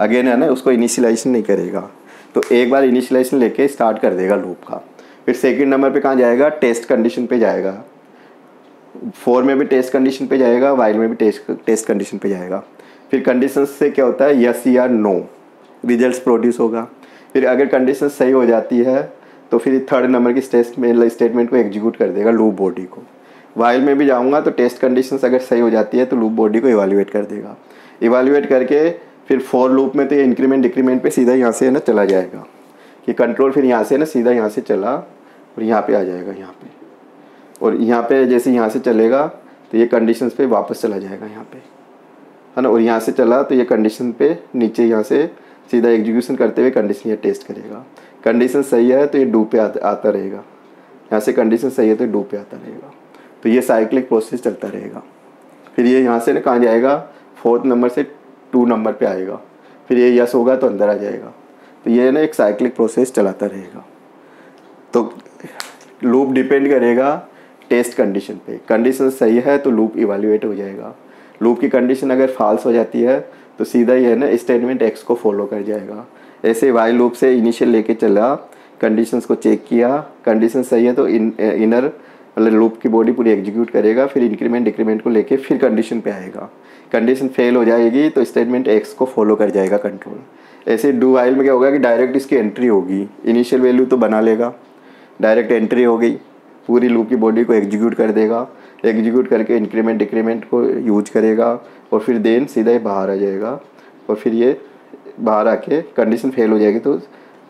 again है ना, उसको इनिशियलाइजेशन नहीं करेगा। तो एक बार इनिशियलाइजेशन लेके स्टार्ट कर देगा लूप का। फिर सेकंड नंबर पे कहाँ जाएगा, टेस्ट कंडीशन पे जाएगा, फॉर में भी टेस्ट कंडीशन पे जाएगा, वाइल में भी टेस्ट कंडीशन पे जाएगा। फिर कंडीशन से क्या होता है, यस या नो रिजल्ट्स प्रोड्यूस होगा। फिर अगर कंडीशन सही हो जाती है तो फिर थर्ड नंबर की स्टेटमेंट को एग्जीक्यूट कर देगा लूप बॉडी को। वाइल में भी जाऊंगा तो टेस्ट कंडीशंस अगर सही हो जाती है तो लूप बॉडी को इवैल्यूएट कर देगा, इवैल्यूएट करके फिर फॉर लूप में तो ये इंक्रीमेंट डिक्रीमेंट पे सीधा यहाँ से ना चला जाएगा, कि कंट्रोल फिर यहाँ से ना सीधा यहाँ से चला और यहाँ पे आ जाएगा यहाँ पे, और यहाँ पे जैसे यहाँ से चलेगा तो ये कंडीशंस पे वापस चला जाएगा यहाँ पे, है ना, और यहाँ से चला तो ये कंडीशन पे नीचे यहाँ से सीधा एग्जीक्यूशन करते हुए कंडीशन ये टेस्ट करेगा। कंडीशन सही है तो ये डू पे आता रहेगा, यहाँ से कंडीशन सही है तो डू पे आता रहेगा। तो ये साइक्लिक प्रोसेस चलता रहेगा। फिर ये यहाँ से ना कहाँ जाएगा, फोर्थ नंबर से 2 नंबर पे आएगा, फिर ये यस होगा तो अंदर आ जाएगा। तो ये ना एक साइक्लिक प्रोसेस चलाता रहेगा। तो लूप डिपेंड करेगा टेस्ट कंडीशन पे, कंडीशन सही है तो लूप इवैल्यूएट हो जाएगा, लूप की कंडीशन अगर फॉल्स हो जाती है तो सीधा ये है ना स्टेटमेंट एक्स को फॉलो कर जाएगा। ऐसे वाइल लूप से इनिशियल लेके चला, कंडीशंस को चेक किया, कंडीशन सही है तो इनर मतलब लूप की बॉडी पूरी एग्जीक्यूट करेगा, फिर इंक्रीमेंट डिक्रीमेंट को लेके फिर कंडीशन पे आएगा, कंडीशन फेल हो जाएगी तो स्टेटमेंट एक्स को फॉलो कर जाएगा कंट्रोल। ऐसे डू वाइल में क्या होगा कि डायरेक्ट इसकी एंट्री होगी, इनिशियल वैल्यू तो बना लेगा, डायरेक्ट एंट्री हो गई, पूरी लूप की बॉडी को एग्जीक्यूट कर देगा, एग्जीक्यूट करके इंक्रीमेंट डिक्रीमेंट को यूज करेगा और फिर देन सीधा ही बाहर आ जाएगा, और फिर ये बाहर आके कंडीशन फेल हो जाएगी तो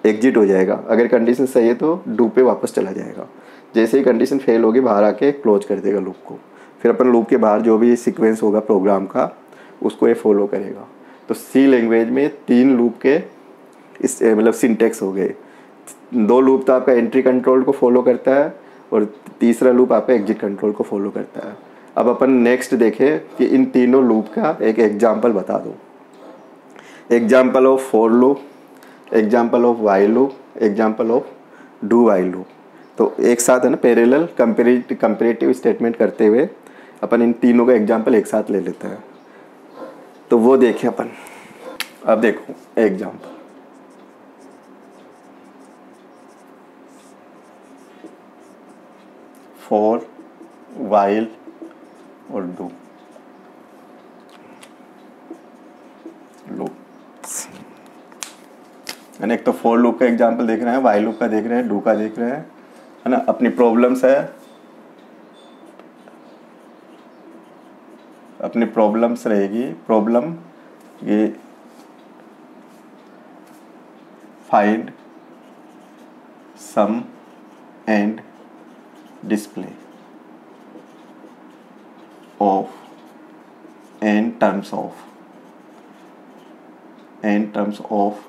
एग्जिट हो जाएगा, अगर कंडीशन सही है तो डू पे वापस चला जाएगा। जैसे ही कंडीशन फेल होगी बाहर आके क्लोज कर देगा लूप को, फिर अपन लूप के बाहर जो भी सीक्वेंस होगा प्रोग्राम का उसको ये फॉलो करेगा। तो सी लैंग्वेज में 3 लूप के इस मतलब सिंटेक्स हो गए, 2 लूप तो आपका एंट्री कंट्रोल को फॉलो करता है और तीसरा लूप आपका एग्जिट कंट्रोल को फॉलो करता है। अब अपन नेक्स्ट देखें कि इन तीनों लूप का एक एग्जाम्पल बता दो, example of for loop, example of while loop, example of do while loop. तो एक साथ है ना पैरेलल कंपेरेटिव स्टेटमेंट करते हुए अपन इन तीनों का एग्जाम्पल एक साथ ले लेते हैं। तो वो देखें अपन, अब देखो एग्जाम्पल, फॉर वाइल और डू लूप्स। यानी एक तो फॉर लूप का एग्जाम्पल देख रहे हैं, वाइल लूप का देख रहे हैं, डू का देख रहे हैं, है ना। अपनी प्रॉब्लम्स है, अपनी प्रॉब्लम्स रहेगी, प्रॉब्लम ये find sum and display of n terms of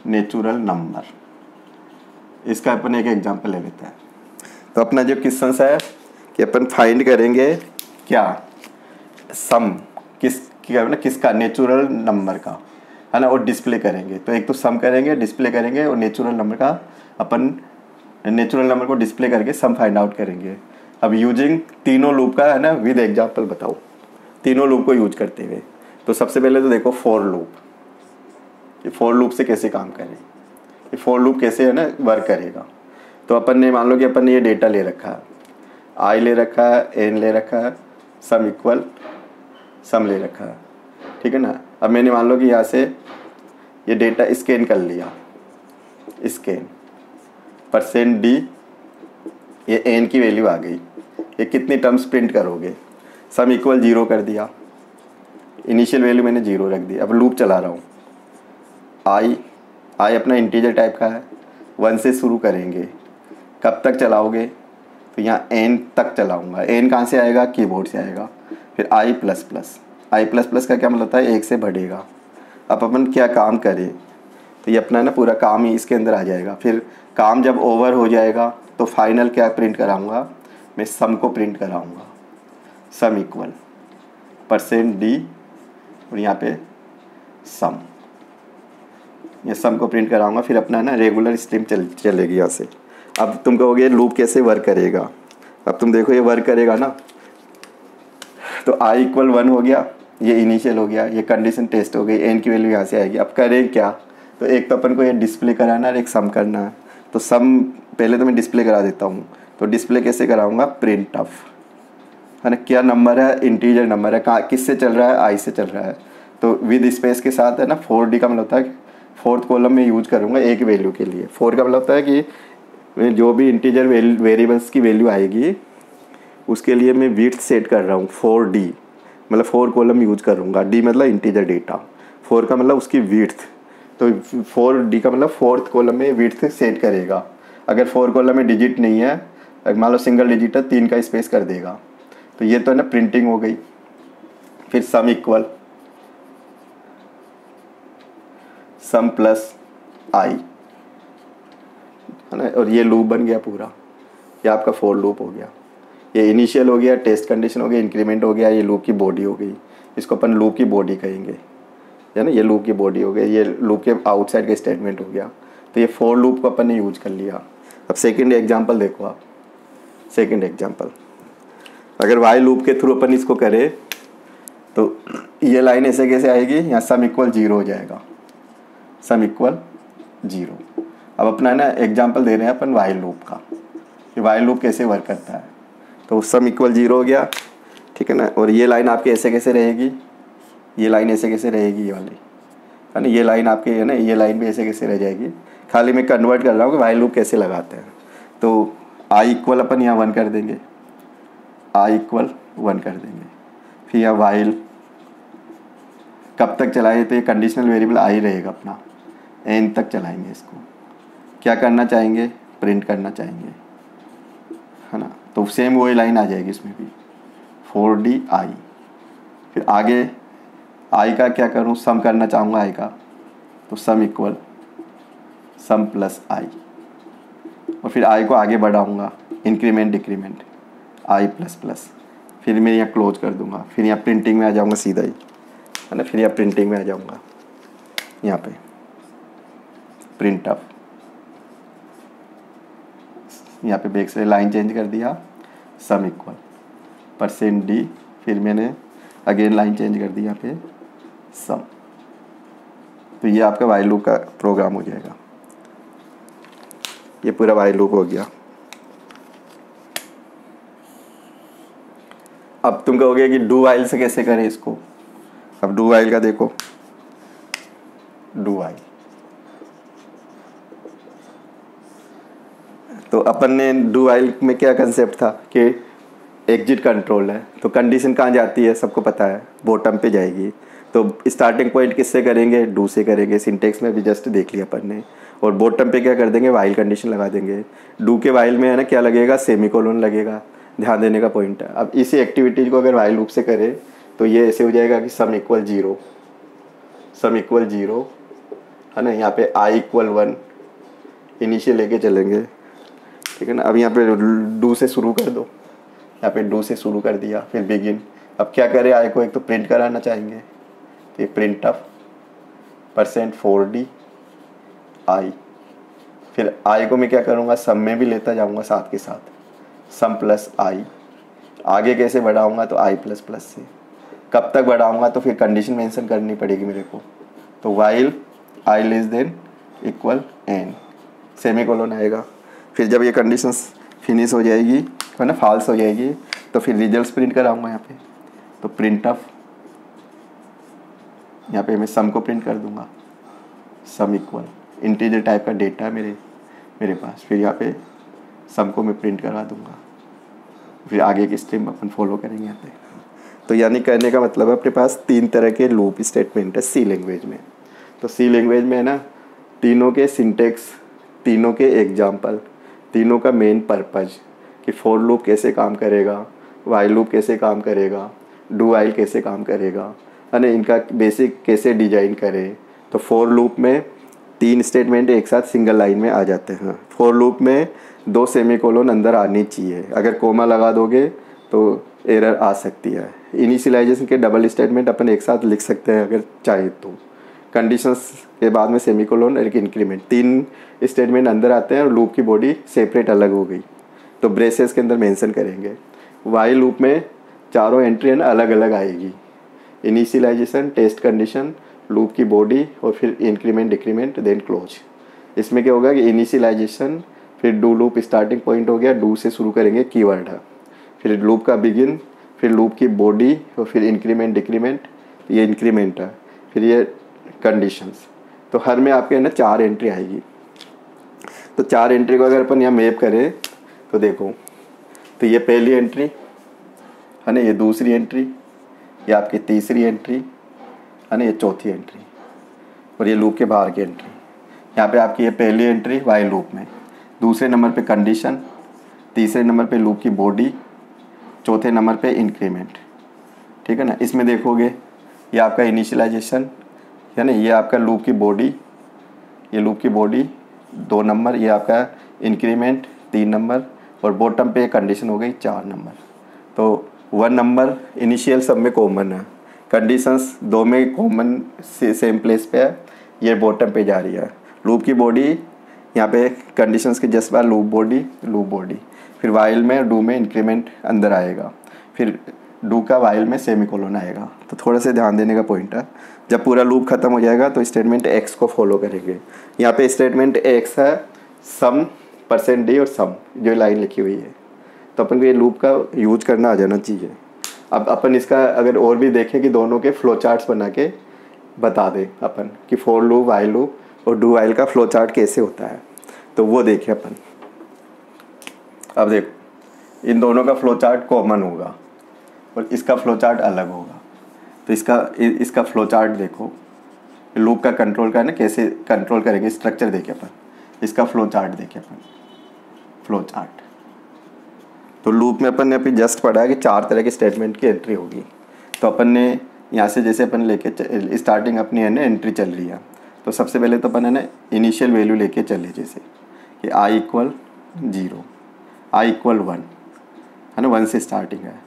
natural number. इसका अपन एक एग्जांपल ले लेते हैं। तो अपना जो क्वेश्चन है कि अपन फाइंड करेंगे क्या, सम किसका नेचुरल नंबर का, है ना, और डिस्प्ले करेंगे। तो एक तो सम करेंगे, डिस्प्ले करेंगे, और नेचुरल नंबर का अपन नेचुरल नंबर को डिस्प्ले करके सम फाइंड आउट करेंगे। अब यूजिंग तीनों लूप का है ना विद एग्जांपल बताओ, तीनों लूप को यूज करते हुए। तो सबसे पहले तो देखो फॉर लूप, ये फॉर लूप से कैसे काम करें, ये फॉर लूप कैसे है ना वर्क करेगा। तो अपन ने मान लो कि अपन ने ये डेटा ले रखा है, आई ले रखा है, एन ले रखा है, सम इक्वल सम ले रखा है, ठीक है ना। अब मैंने मान लो कि यहाँ से ये डेटा स्कैन कर लिया, स्कैन % d, ये एन की वैल्यू आ गई, ये कितनी टर्म्स प्रिंट करोगे, सम इक्वल 0 कर दिया, इनिशियल वैल्यू मैंने 0 रख दी। अब लूप चला रहा हूँ, आई अपना इंटीजर टाइप का है, 1 से शुरू करेंगे, कब तक चलाओगे, तो यहाँ एन तक चलाऊँगा। एन कहाँ से आएगा, कीबोर्ड से आएगा। फिर आई प्लस प्लस का क्या मतलब होता है, 1 से बढ़ेगा। अब अपन क्या काम करें, तो ये अपना ना पूरा काम ही इसके अंदर आ जाएगा। फिर काम जब ओवर हो जाएगा तो फाइनल क्या प्रिंट कराऊंगा, मैं सम को प्रिंट कराऊंगा, सम इक्वल %d और यहाँ पे सम, ये सम को प्रिंट कराऊंगा। फिर अपना ना रेगुलर स्ट्रीम चलेगी यहाँ से। अब तुम कहोगे लूप कैसे वर्क करेगा, अब तुम देखो ये वर्क करेगा ना, तो i इक्वल 1 हो गया, ये इनिशियल हो गया, ये कंडीशन टेस्ट हो गई, n की वैल्यू यहाँ से आएगी। अब करें क्या, तो एक तो अपन को ये डिस्प्ले कराना है और एक सम करना है। तो सम पहले तो मैं डिस्प्ले करा देता हूँ। तो डिस्प्ले कैसे कराऊंगा, प्रिंट ऑफ, है ना, क्या नंबर है, इंटीजर नंबर है, कहाँ किससे चल रहा है, आई से चल रहा है। तो विद स्पेस के साथ है ना, 4d का मतलब होता है फोर्थ कॉलम में यूज करूँगा एक वैल्यू के लिए। 4 का मतलब होता है कि जो भी इंटीजर वेरिएबल्स की वैल्यू आएगी उसके लिए मैं विड्थ सेट कर रहा हूँ 4d, मतलब 4 कॉलम यूज करूँगा। d मतलब इंटीजर डेटा, 4 का मतलब उसकी विड्थ, तो 4d का मतलब फोर्थ कॉलम में विड्थ सेट करेगा। अगर 4 कॉलम में डिजिट नहीं है, मान लो सिंगल डिजिट है, 3 का स्पेस कर देगा। तो ये तो है ना प्रिंटिंग हो गई। फिर सम इक्वल सम प्लस आई, है ना, और ये लूप बन गया पूरा, ये आपका फॉर लूप हो गया। ये इनिशियल हो गया, टेस्ट कंडीशन हो गया, इंक्रीमेंट हो गया, ये लूप की बॉडी हो गई, इसको अपन लूप की बॉडी कहेंगे, है ना। ये लूप की बॉडी हो गई, ये लूप के आउटसाइड का स्टेटमेंट हो गया। तो ये फॉर लूप को अपन ने यूज कर लिया। अब सेकंड एग्जांपल देखो आप, सेकंड एग्जांपल, अगर वाई लूप के थ्रू अपन इसको करें तो ये लाइन ऐसे कैसे आएगी, यहाँ सम इक्वल 0 हो जाएगा, सम इक्वल 0। अब अपना ना एग्जांपल दे रहे हैं अपन वाई लूप का, कि वाई लूप कैसे वर्क करता है। तो सम इक्वल 0 हो गया, ठीक है ना। और ये लाइन आपकी ऐसे कैसे रहेगी, ये लाइन ऐसे कैसे रहेगी, ये वाली, है ना, ये लाइन आपके, है ना, ये लाइन भी ऐसे कैसे रह जाएगी। खाली मैं कन्वर्ट कर रहा हूँ कि वाइल लूप कैसे लगाते हैं। तो आई इक्वल अपन यहाँ 1 कर देंगे, आई इक्वल 1 कर देंगे। फिर यहाँ वाइल कब तक चलाए, तो ये कंडीशनल वेरिएबल आई रहेगा अपना, एन तक चलाएंगे इसको। क्या करना चाहेंगे, प्रिंट करना चाहेंगे, है ना। तो सेम वही लाइन आ जाएगी इसमें भी, 4d आई। फिर आगे आई का क्या करूँ, सम करना चाहूँगा आई का, तो सम इक्वल सम प्लस आई। और फिर आई को आगे बढ़ाऊँगा, इंक्रीमेंट डिक्रीमेंट, आई प्लस प्लस। फिर मैं यहाँ क्लोज कर दूँगा, फिर यहाँ प्रिंटिंग में आ जाऊँगा सीधा ही, है ना। फिर यहाँ प्रिंटिंग में आ जाऊँगा, यहाँ पे प्रिंट ऑफ, यहाँ पे बैक से लाइन चेंज कर दिया, सम इक्वल %d। फिर मैंने अगेन लाइन चेंज कर दी यहाँ पे, सम। तो ये आपका वाइल लूप का प्रोग्राम हो जाएगा। ये पूरा वाइल लूप हो गया। अब तुम कहोगे कि डू वाइल से कैसे करें इसको। अब डू वाइल का देखो, डू वाइल तो अपन ने डू वाइल में क्या कंसेप्ट था कि एग्जिट कंट्रोल है, तो कंडीशन कहाँ जाती है सबको पता है, बॉटम पे जाएगी। तो स्टार्टिंग पॉइंट किससे करेंगे, डू से करेंगे, सिंटेक्स में भी जस्ट देख लिया अपन ने। और बॉटम पे क्या कर देंगे, वाइल कंडीशन लगा देंगे। डू के वाइल में है ना क्या लगेगा, सेमीकोलन लगेगा, ध्यान देने का पॉइंट है। अब इसी एक्टिविटीज को अगर वाइल लूप से करें तो ये ऐसे हो जाएगा कि सम इक्वल 0, सम इक्वल 0, है ना। यहाँ पे आई इक्वल 1 इनिशियल लेके चलेंगे, ठीक है ना। अब यहाँ पे डू से शुरू कर दो, यहाँ पे डू से शुरू कर दिया, फिर बिगिन। अब क्या करें, आई को एक तो प्रिंट कराना चाहेंगे, तो ये प्रिंट ऑफ %4d आई। फिर आई को मैं क्या करूँगा, सम में भी लेता जाऊँगा साथ के साथ, सम प्लस आई। आगे कैसे बढ़ाऊँगा, तो आई प्लस प्लस से, कब तक बढ़ाऊंगा तो फिर कंडीशन मेंशन करनी पड़ेगी मेरे को। तो while i less than equal n, semicolon आएगा। फिर जब ये कंडीशंस फिनिश हो जाएगी है ना, फॉल्स हो जाएगी, तो फिर रिजल्ट्स प्रिंट कराऊंगा यहाँ पे। तो प्रिंट ऑफ, यहाँ पे मैं सम को प्रिंट कर दूंगा, सम इक्वल इंटीजर टाइप का डेटा है मेरे पास। फिर यहाँ पे सम को मैं प्रिंट करा दूंगा। फिर आगे की स्ट्रीम अपन फॉलो करेंगे यहाँ पे। तो यानी कहने का मतलब है अपने पास 3 तरह के लूप स्टेटमेंट है सी लैंग्वेज में। तो सी लैंग्वेज में है ना, तीनों के सिंटेक्स, तीनों के एग्जाम्पल, तीनों का मेन पर्पज कि फॉर लूप कैसे काम करेगा, वाइल लूप कैसे काम करेगा, डू वाइल कैसे काम करेगा, है ना, इनका बेसिक कैसे डिजाइन करें। तो फॉर लूप में 3 स्टेटमेंट एक साथ सिंगल लाइन में आ जाते हैं। फॉर लूप में 2 सेमीकोलन अंदर आनी चाहिए, अगर कोमा लगा दोगे तो एरर आ सकती है। इनिशियलाइजेशन के डबल स्टेटमेंट अपन एक साथ लिख सकते हैं अगर चाहे तो। कंडीशंस के बाद में सेमीकोलन और एक इंक्रीमेंट, 3 स्टेटमेंट अंदर आते हैं और लूप की बॉडी सेपरेट अलग हो गई तो ब्रेसेस के अंदर मेंशन करेंगे। वाइल लूप में चारों एंट्री अलग अलग आएगी, इनिशियलाइजेशन, टेस्ट कंडीशन, लूप की बॉडी और फिर इंक्रीमेंट, डिक्रीमेंट, देन क्लोज। इसमें क्या होगा कि इनिशियलाइजेशन, फिर डू लूप स्टार्टिंग पॉइंट हो गया, डू से शुरू करेंगे कीवर्ड है, फिर लूप का बिगिन, फिर लूप की बॉडी और फिर इंक्रीमेंट, डिक्रीमेंट, ये इंक्रीमेंट है, फिर ये कंडीशंस। तो हर में आपके है ना 4 एंट्री आएगी। तो 4 एंट्री को अगर अपन यहाँ मैप करें तो देखो, तो ये पहली एंट्री है ना, ये दूसरी एंट्री, ये आपकी तीसरी एंट्री है ना, ये चौथी एंट्री और ये लूप के बाहर की एंट्री। यहाँ पे आपकी ये पहली एंट्री वाइल लूप में, दूसरे नंबर पे कंडीशन, तीसरे नंबर पे लूप की बॉडी, चौथे नंबर पे इंक्रीमेंट। ठीक है ना। इसमें देखोगे ये आपका इनिशियलाइजेशन है ना, ये आपका लूप की बॉडी, ये लूप की बॉडी 2 नंबर, ये आपका इंक्रीमेंट 3 नंबर और बॉटम पे कंडीशन हो गई 4 नंबर। तो 1 नंबर इनिशियल सब में कॉमन है, कंडीशंस 2 में कॉमन सेम प्लेस पे है, ये बॉटम पे जा रही है। लूप की बॉडी यहाँ पे कंडीशंस के जस्ट बाद लूप बॉडी, फिर वाइल में डू में इंक्रीमेंट अंदर आएगा, फिर डू का वाइल में सेमीकोलन आएगा। तो थोड़ा सा ध्यान देने का पॉइंट है, जब पूरा लूप खत्म हो जाएगा तो स्टेटमेंट एक्स को फॉलो करेंगे। यहाँ पे स्टेटमेंट एक्स है सम %d और सम, जो लाइन लिखी हुई है, तो अपन को ये लूप का यूज करना आ जाना चाहिए। अब अपन इसका अगर और भी देखें कि दोनों के फ्लो चार्ट्स बना के बता दें अपन कि फॉर लूप, वाइल लूप और डू वाइल का फ्लो चार्ट कैसे होता है, तो वो देखें अपन। अब देखो इन दोनों का फ्लो चार्ट कॉमन होगा और इसका फ्लो चार्ट अलग होगा। तो इसका फ्लो चार्ट देखो, लूप का कंट्रोल का है ना, कैसे कंट्रोल करेंगे स्ट्रक्चर देखें अपन, इसका फ्लो चार्ट देखें अपन, फ्लो चार्ट। तो लूप में अपन ने अभी जस्ट पढ़ा है कि 4 तरह के स्टेटमेंट की एंट्री होगी। तो अपन ने यहाँ से जैसे अपन लेके स्टार्टिंग अपनी है ना एंट्री चल रही है, तो सबसे पहले तो अपन है ना इनिशियल वैल्यू लेके चले, जैसे कि i = 0, i = 1 है ना, 1 से स्टार्टिंग है।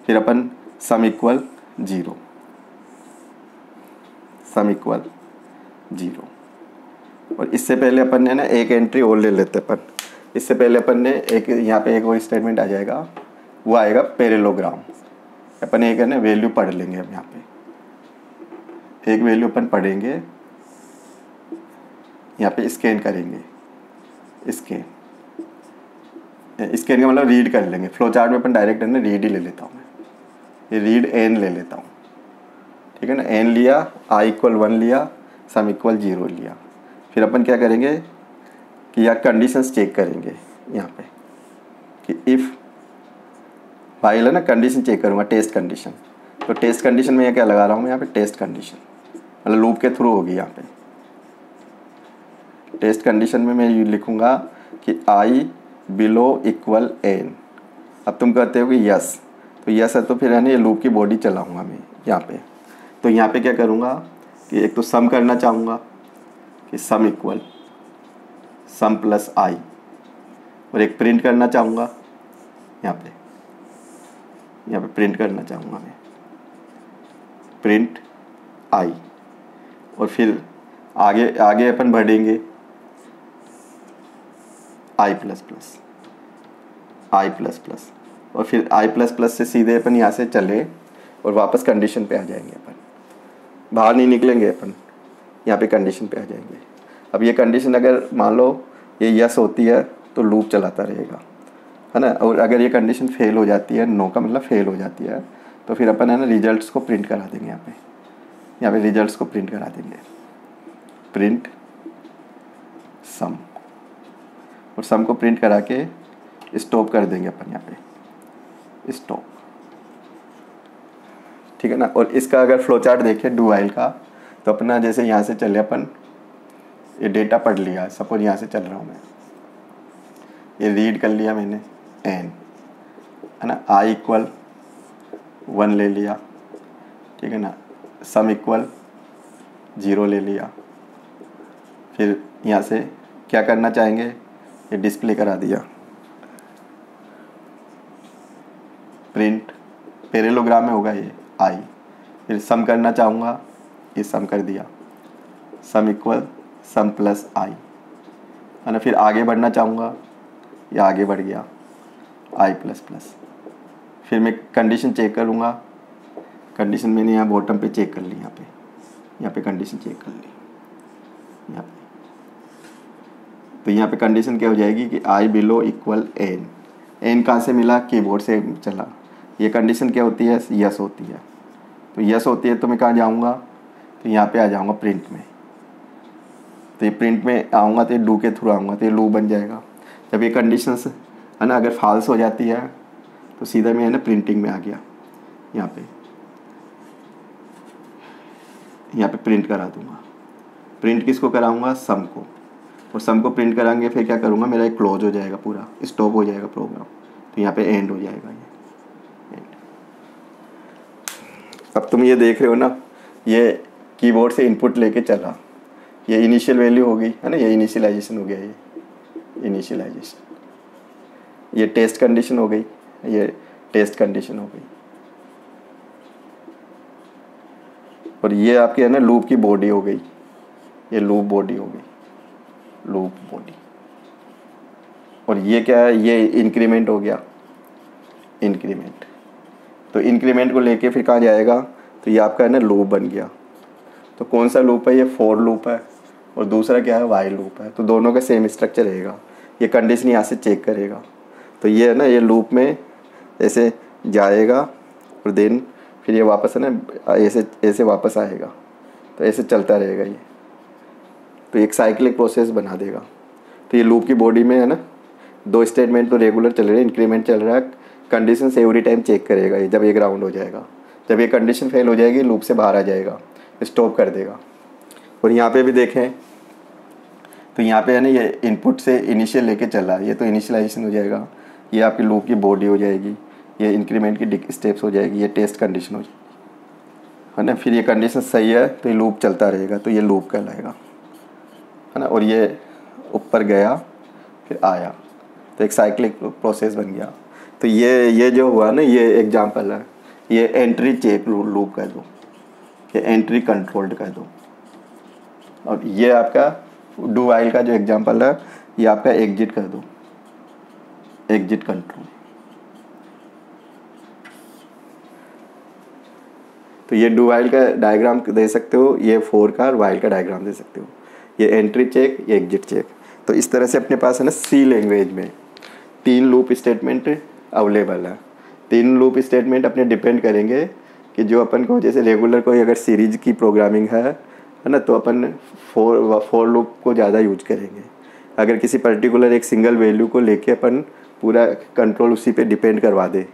फिर अपन सम इक्वल 0, सम इक्वल 0। और इससे पहले अपन ने ना एक एंट्री और ले लेते अपन। इससे पहले अपन ने एक यहाँ पे एक और स्टेटमेंट आ जाएगा, वो आएगा पैरेललोग्राम। अपन एक है ना वैल्यू पढ़ लेंगे। अब यहाँ पे एक वैल्यू अपन पढ़ेंगे, यहाँ पे स्कैन करेंगे, स्कैन का मतलब रीड कर लेंगे। फ्लो चार्ट में अपन डायरेक्ट है ना रीड ही ले लेता हूँ मैं, ये रीड एन ले लेता हूँ। ठीक है ना, एन लिया, i = 1 लिया, सम इक्वल 0 लिया। फिर अपन क्या करेंगे कि यहाँ कंडीशंस चेक करेंगे यहाँ पे कि इफ़ वाइल है ना, कंडीशन चेक करूँगा, टेस्ट कंडीशन। तो टेस्ट कंडीशन में क्या लगा रहा हूँ मैं यहाँ पे, टेस्ट कंडीशन मतलब लूप के थ्रू होगी। यहाँ पे टेस्ट कंडीशन में मैं ये लिखूँगा कि i = n। अब तुम कहते हो कि यस, तो यस है तो फिर है ना ये लूप की बॉडी चलाऊँगा मैं यहाँ पे। तो यहाँ पे क्या करूँगा कि एक तो सम करना चाहूँगा कि sum equal some plus i, और एक प्रिंट करना चाहूँगा यहाँ पे प्रिंट करना चाहूँगा मैं प्रिंट i। और फिर आगे अपन बढ़ेंगे i++, और फिर i++ से सीधे अपन यहाँ से चले और वापस कंडीशन पे आ जाएंगे अपन, बाहर नहीं निकलेंगे अपन, यहाँ पे कंडीशन पे आ जाएंगे। अब ये कंडीशन अगर मान लो ये यस होती है तो लूप चलाता रहेगा, है ना। और अगर ये कंडीशन फेल हो जाती है, नो का मतलब फेल हो जाती है, तो फिर अपन है ना रिजल्ट्स को प्रिंट करा देंगे यहाँ पे रिजल्ट्स को प्रिंट करा देंगे, प्रिंट सम, और सम को प्रिंट करा के स्टॉप कर देंगे अपन यहाँ पे, स्टॉप, ठीक है ना। और इसका अगर फ्लो चार्ट देखें डू वाइल का, तो अपना जैसे यहाँ से चले अपन, ये डेटा पढ़ लिया, सपोज यहाँ से चल रहा हूँ मैं, ये रीड कर लिया मैंने एन, है ना, आई इक्वल 1 ले लिया, ठीक है ना, सम इक्वल 0 ले लिया। फिर यहाँ से क्या करना चाहेंगे, ये डिस्प्ले करा दिया, प्रिंट पैरेललोग्राम में होगा ये आई। फिर सम करना चाहूँगा, ये सम कर दिया, सम इक्वल सम प्लस आई, है ना। फिर आगे बढ़ना चाहूँगा, ये आगे बढ़ गया आई प्लस प्लस। फिर मैं कंडीशन चेक करूँगा, कंडीशन मैंने यहाँ बॉटम पे चेक कर ली, यहाँ पे कंडीशन चेक कर ली यहाँ पे। तो यहाँ पे कंडीशन क्या हो जाएगी कि आई बिलो इक्वल एन, एन कहाँ से मिला, कीबोर्ड से चला। ये कंडीशन क्या होती है, यस होती है। तो यस होती है तो मैं कहाँ जाऊँगा, तो यहाँ पे आ जाऊँगा प्रिंट में। तो ये प्रिंट में आऊँगा तो ये डू के थ्रू आऊँगा, तो ये लूप बन जाएगा। जब ये कंडीशंस है ना अगर फॉल्स हो जाती है तो सीधा मैं है ना प्रिंटिंग में आ गया, यहाँ पे प्रिंट करा दूँगा। प्रिंट किसको कराऊँगा, सम को, और सम को प्रिंट कराएंगे। फिर क्या करूँगा, मेरा एक क्लोज हो जाएगा, पूरा स्टॉप हो जाएगा प्रोग्राम, तो यहाँ पे एंड हो जाएगा ये एंड। अब तुम ये देख रहे हो ना, ये कीबोर्ड से इनपुट लेके चला, ये इनिशियल वैल्यू हो गई, है ना, ये इनिशियलाइजेशन हो गया, ये इनिशियलाइजेशन, ये टेस्ट कंडीशन हो गई, ये टेस्ट कंडीशन हो गई। और ये आपकी है ना लूप की बॉडी हो गई, ये लूप बॉडी हो गई, लूप बॉडी। और ये क्या है, ये इंक्रीमेंट हो गया, इंक्रीमेंट। तो इंक्रीमेंट को लेके फिर कहाँ जाएगा, तो ये आपका है ना लूप बन गया। तो कौन सा लूप है, ये फॉर लूप है, और दूसरा क्या है, वाइल लूप है। तो दोनों का सेम स्ट्रक्चर रहेगा। ये कंडीशन यहाँ से चेक करेगा, तो ये है ना ये लूप में ऐसे जाएगा, और देन फिर ये वापस है ना ऐसे वापस आएगा। तो ऐसे चलता रहेगा ये, तो एक साइक्लिक प्रोसेस बना देगा। तो ये लूप की बॉडी में है ना 2 स्टेटमेंट तो रेगुलर चल रहे हैं, इंक्रीमेंट चल रहा है, कंडीशन से एवरी टाइम चेक करेगा ये। जब एक राउंड हो जाएगा, जब ये कंडीशन फेल हो जाएगी, लूप से बाहर आ जाएगा, स्टॉप कर देगा। और यहाँ पे भी देखें तो यहाँ पे है ना ये इनपुट से इनिशियल लेके चला, ये तो इनिशियलाइजेशन हो जाएगा, ये आपकी लूप की बॉडी हो जाएगी, ये इंक्रीमेंट की स्टेप्स हो जाएगी, ये टेस्ट कंडीशन हो जाएगी, है ना। फिर ये कंडीशन सही है तो ये लूप चलता रहेगा, तो ये लूप कहलाएगा, है ना। और ये ऊपर गया फिर आया, तो एक साइक्लिक प्रोसेस बन गया। तो ये जो हुआ ना, ये एग्जांपल है, ये एंट्री चेक लूप कह दो, ये एंट्री कंट्रोल्ड कह दो। और ये आपका डू वाइल का जो एग्जांपल है, ये आपका एग्जिट कर दो, एग्जिट कंट्रोल। तो ये डू वाइल का डायग्राम दे सकते हो, ये फॉर का और वाइल का डायग्राम दे सकते हो, ये एंट्री चेक, ये एग्जिट चेक। तो इस तरह से अपने पास है ना सी लैंग्वेज में 3 लूप स्टेटमेंट अवेलेबल है। 3 लूप स्टेटमेंट अपने डिपेंड करेंगे कि जो अपन को, जैसे रेगुलर कोई अगर सीरीज की प्रोग्रामिंग है ना, तो अपन फॉर लूप को ज़्यादा यूज करेंगे। अगर किसी पर्टिकुलर एक सिंगल वैल्यू को लेके अपन पूरा कंट्रोल उसी पे डिपेंड करवा दे,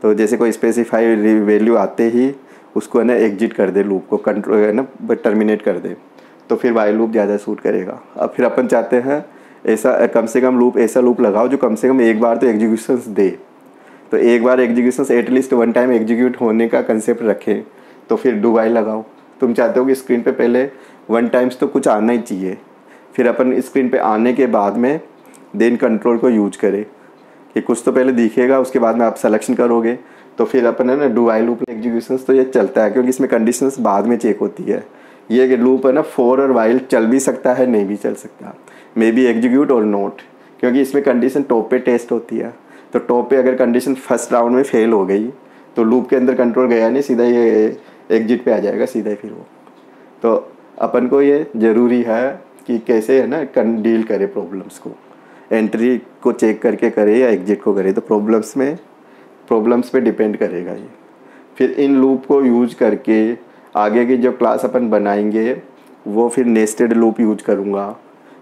तो जैसे कोई स्पेसिफाई वैल्यू आते ही उसको है ना एग्जिट कर दे, लूप को कंट्रोल है ना टर्मिनेट कर दे, तो फिर वाइल लूप ज़्यादा सूट करेगा। अब फिर अपन चाहते हैं ऐसा कम से कम लूप, ऐसा लूप लगाओ जो कम से कम एक बार तो एग्जीक्यूशंस दे। तो एक बार एग्जीक्यूशंस एटलीस्ट 1 टाइम एग्जीक्यूट होने का कंसेप्ट रखें, तो फिर डू वाइल लगाओ। तुम चाहते हो कि स्क्रीन पे पहले 1 टाइम्स तो कुछ आना ही चाहिए, फिर अपन स्क्रीन पे आने के बाद में देन कंट्रोल को यूज करें कि कुछ तो पहले दिखेगा, उसके बाद में आप सिलेक्शन करोगे, तो फिर अपन है ना डू वाइल लूप एग्जीक्यूशंस तो ये चलता है, क्योंकि इसमें कंडीशंस बाद में चेक होती है। ये लूप है ना फॉर और वाइल चल भी सकता है, नहीं भी चल सकता, मे बी एग्जीक्यूट और नोट, क्योंकि इसमें कंडीशन टॉप पे टेस्ट होती है। तो टॉप पे अगर कंडीशन फर्स्ट राउंड में फेल हो गई, तो लूप के अंदर कंट्रोल गया नहीं, सीधा ये एग्जिट पे आ जाएगा सीधा ही फिर वो। तो अपन को ये ज़रूरी है कि कैसे है ना डील करे प्रॉब्लम्स को, एंट्री को चेक करके करे या एग्जिट को करे, तो प्रॉब्लम्स पे डिपेंड करेगा ये। फिर इन लूप को यूज करके आगे की जो क्लास अपन बनाएंगे वो फिर नेस्टेड लूप यूज करूँगा।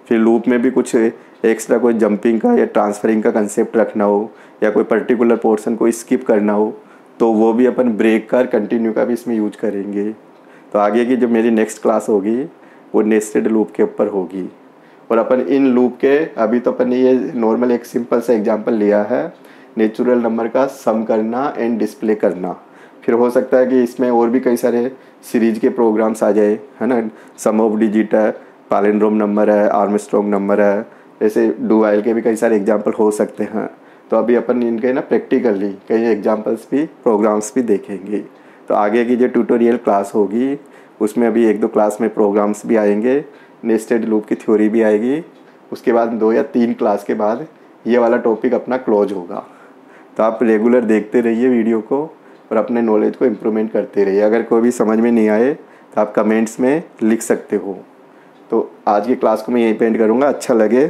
फिर लूप में भी कुछ एक्स्ट्रा कोई जंपिंग का या ट्रांसफरिंग का कंसेप्ट रखना हो या कोई पर्टिकुलर पोर्शन को स्किप करना हो तो वो भी अपन ब्रेक का कंटिन्यू का भी इसमें यूज करेंगे। तो आगे की जो मेरी नेक्स्ट क्लास होगी वो नेस्टेड लूप के ऊपर होगी। और अपन इन लूप के अभी तो अपन ने ये नॉर्मल एक सिंपल सा एग्जांपल लिया है, नेचुरल नंबर का सम करना एंड डिस्प्ले करना। फिर हो सकता है कि इसमें और भी कई सारे सीरीज के प्रोग्राम्स आ जाए, है ना। सम ऑफ डिजिट है, पैलिंड्रोम नंबर है, आर्मस्ट्रॉन्ग नंबर है, ऐसे डू वाइल के भी कई सारे एग्जांपल हो सकते हैं। तो अभी अपन इनके ना प्रैक्टिकली कई एग्जांपल्स भी प्रोग्राम्स भी देखेंगे। तो आगे की जो ट्यूटोरियल क्लास होगी उसमें अभी 1-2 क्लास में प्रोग्राम्स भी आएंगे, नेस्टेड लूप की थ्योरी भी आएगी। उसके बाद 2 या 3 क्लास के बाद ये वाला टॉपिक अपना क्लोज होगा। तो आप रेगुलर देखते रहिए वीडियो को और अपने नॉलेज को इम्प्रूवमेंट करते रहिए। अगर कोई भी समझ में नहीं आए तो आप कमेंट्स में लिख सकते हो। तो आज की क्लास को मैं यहीं पे एंड करूँगा। अच्छा लगे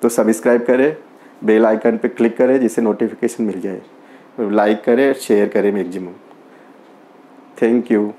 तो सब्सक्राइब करें, बेल आइकन पे क्लिक करें जिससे नोटिफिकेशन मिल जाए, लाइक करें, शेयर करें मैक्सिमम। Thank you.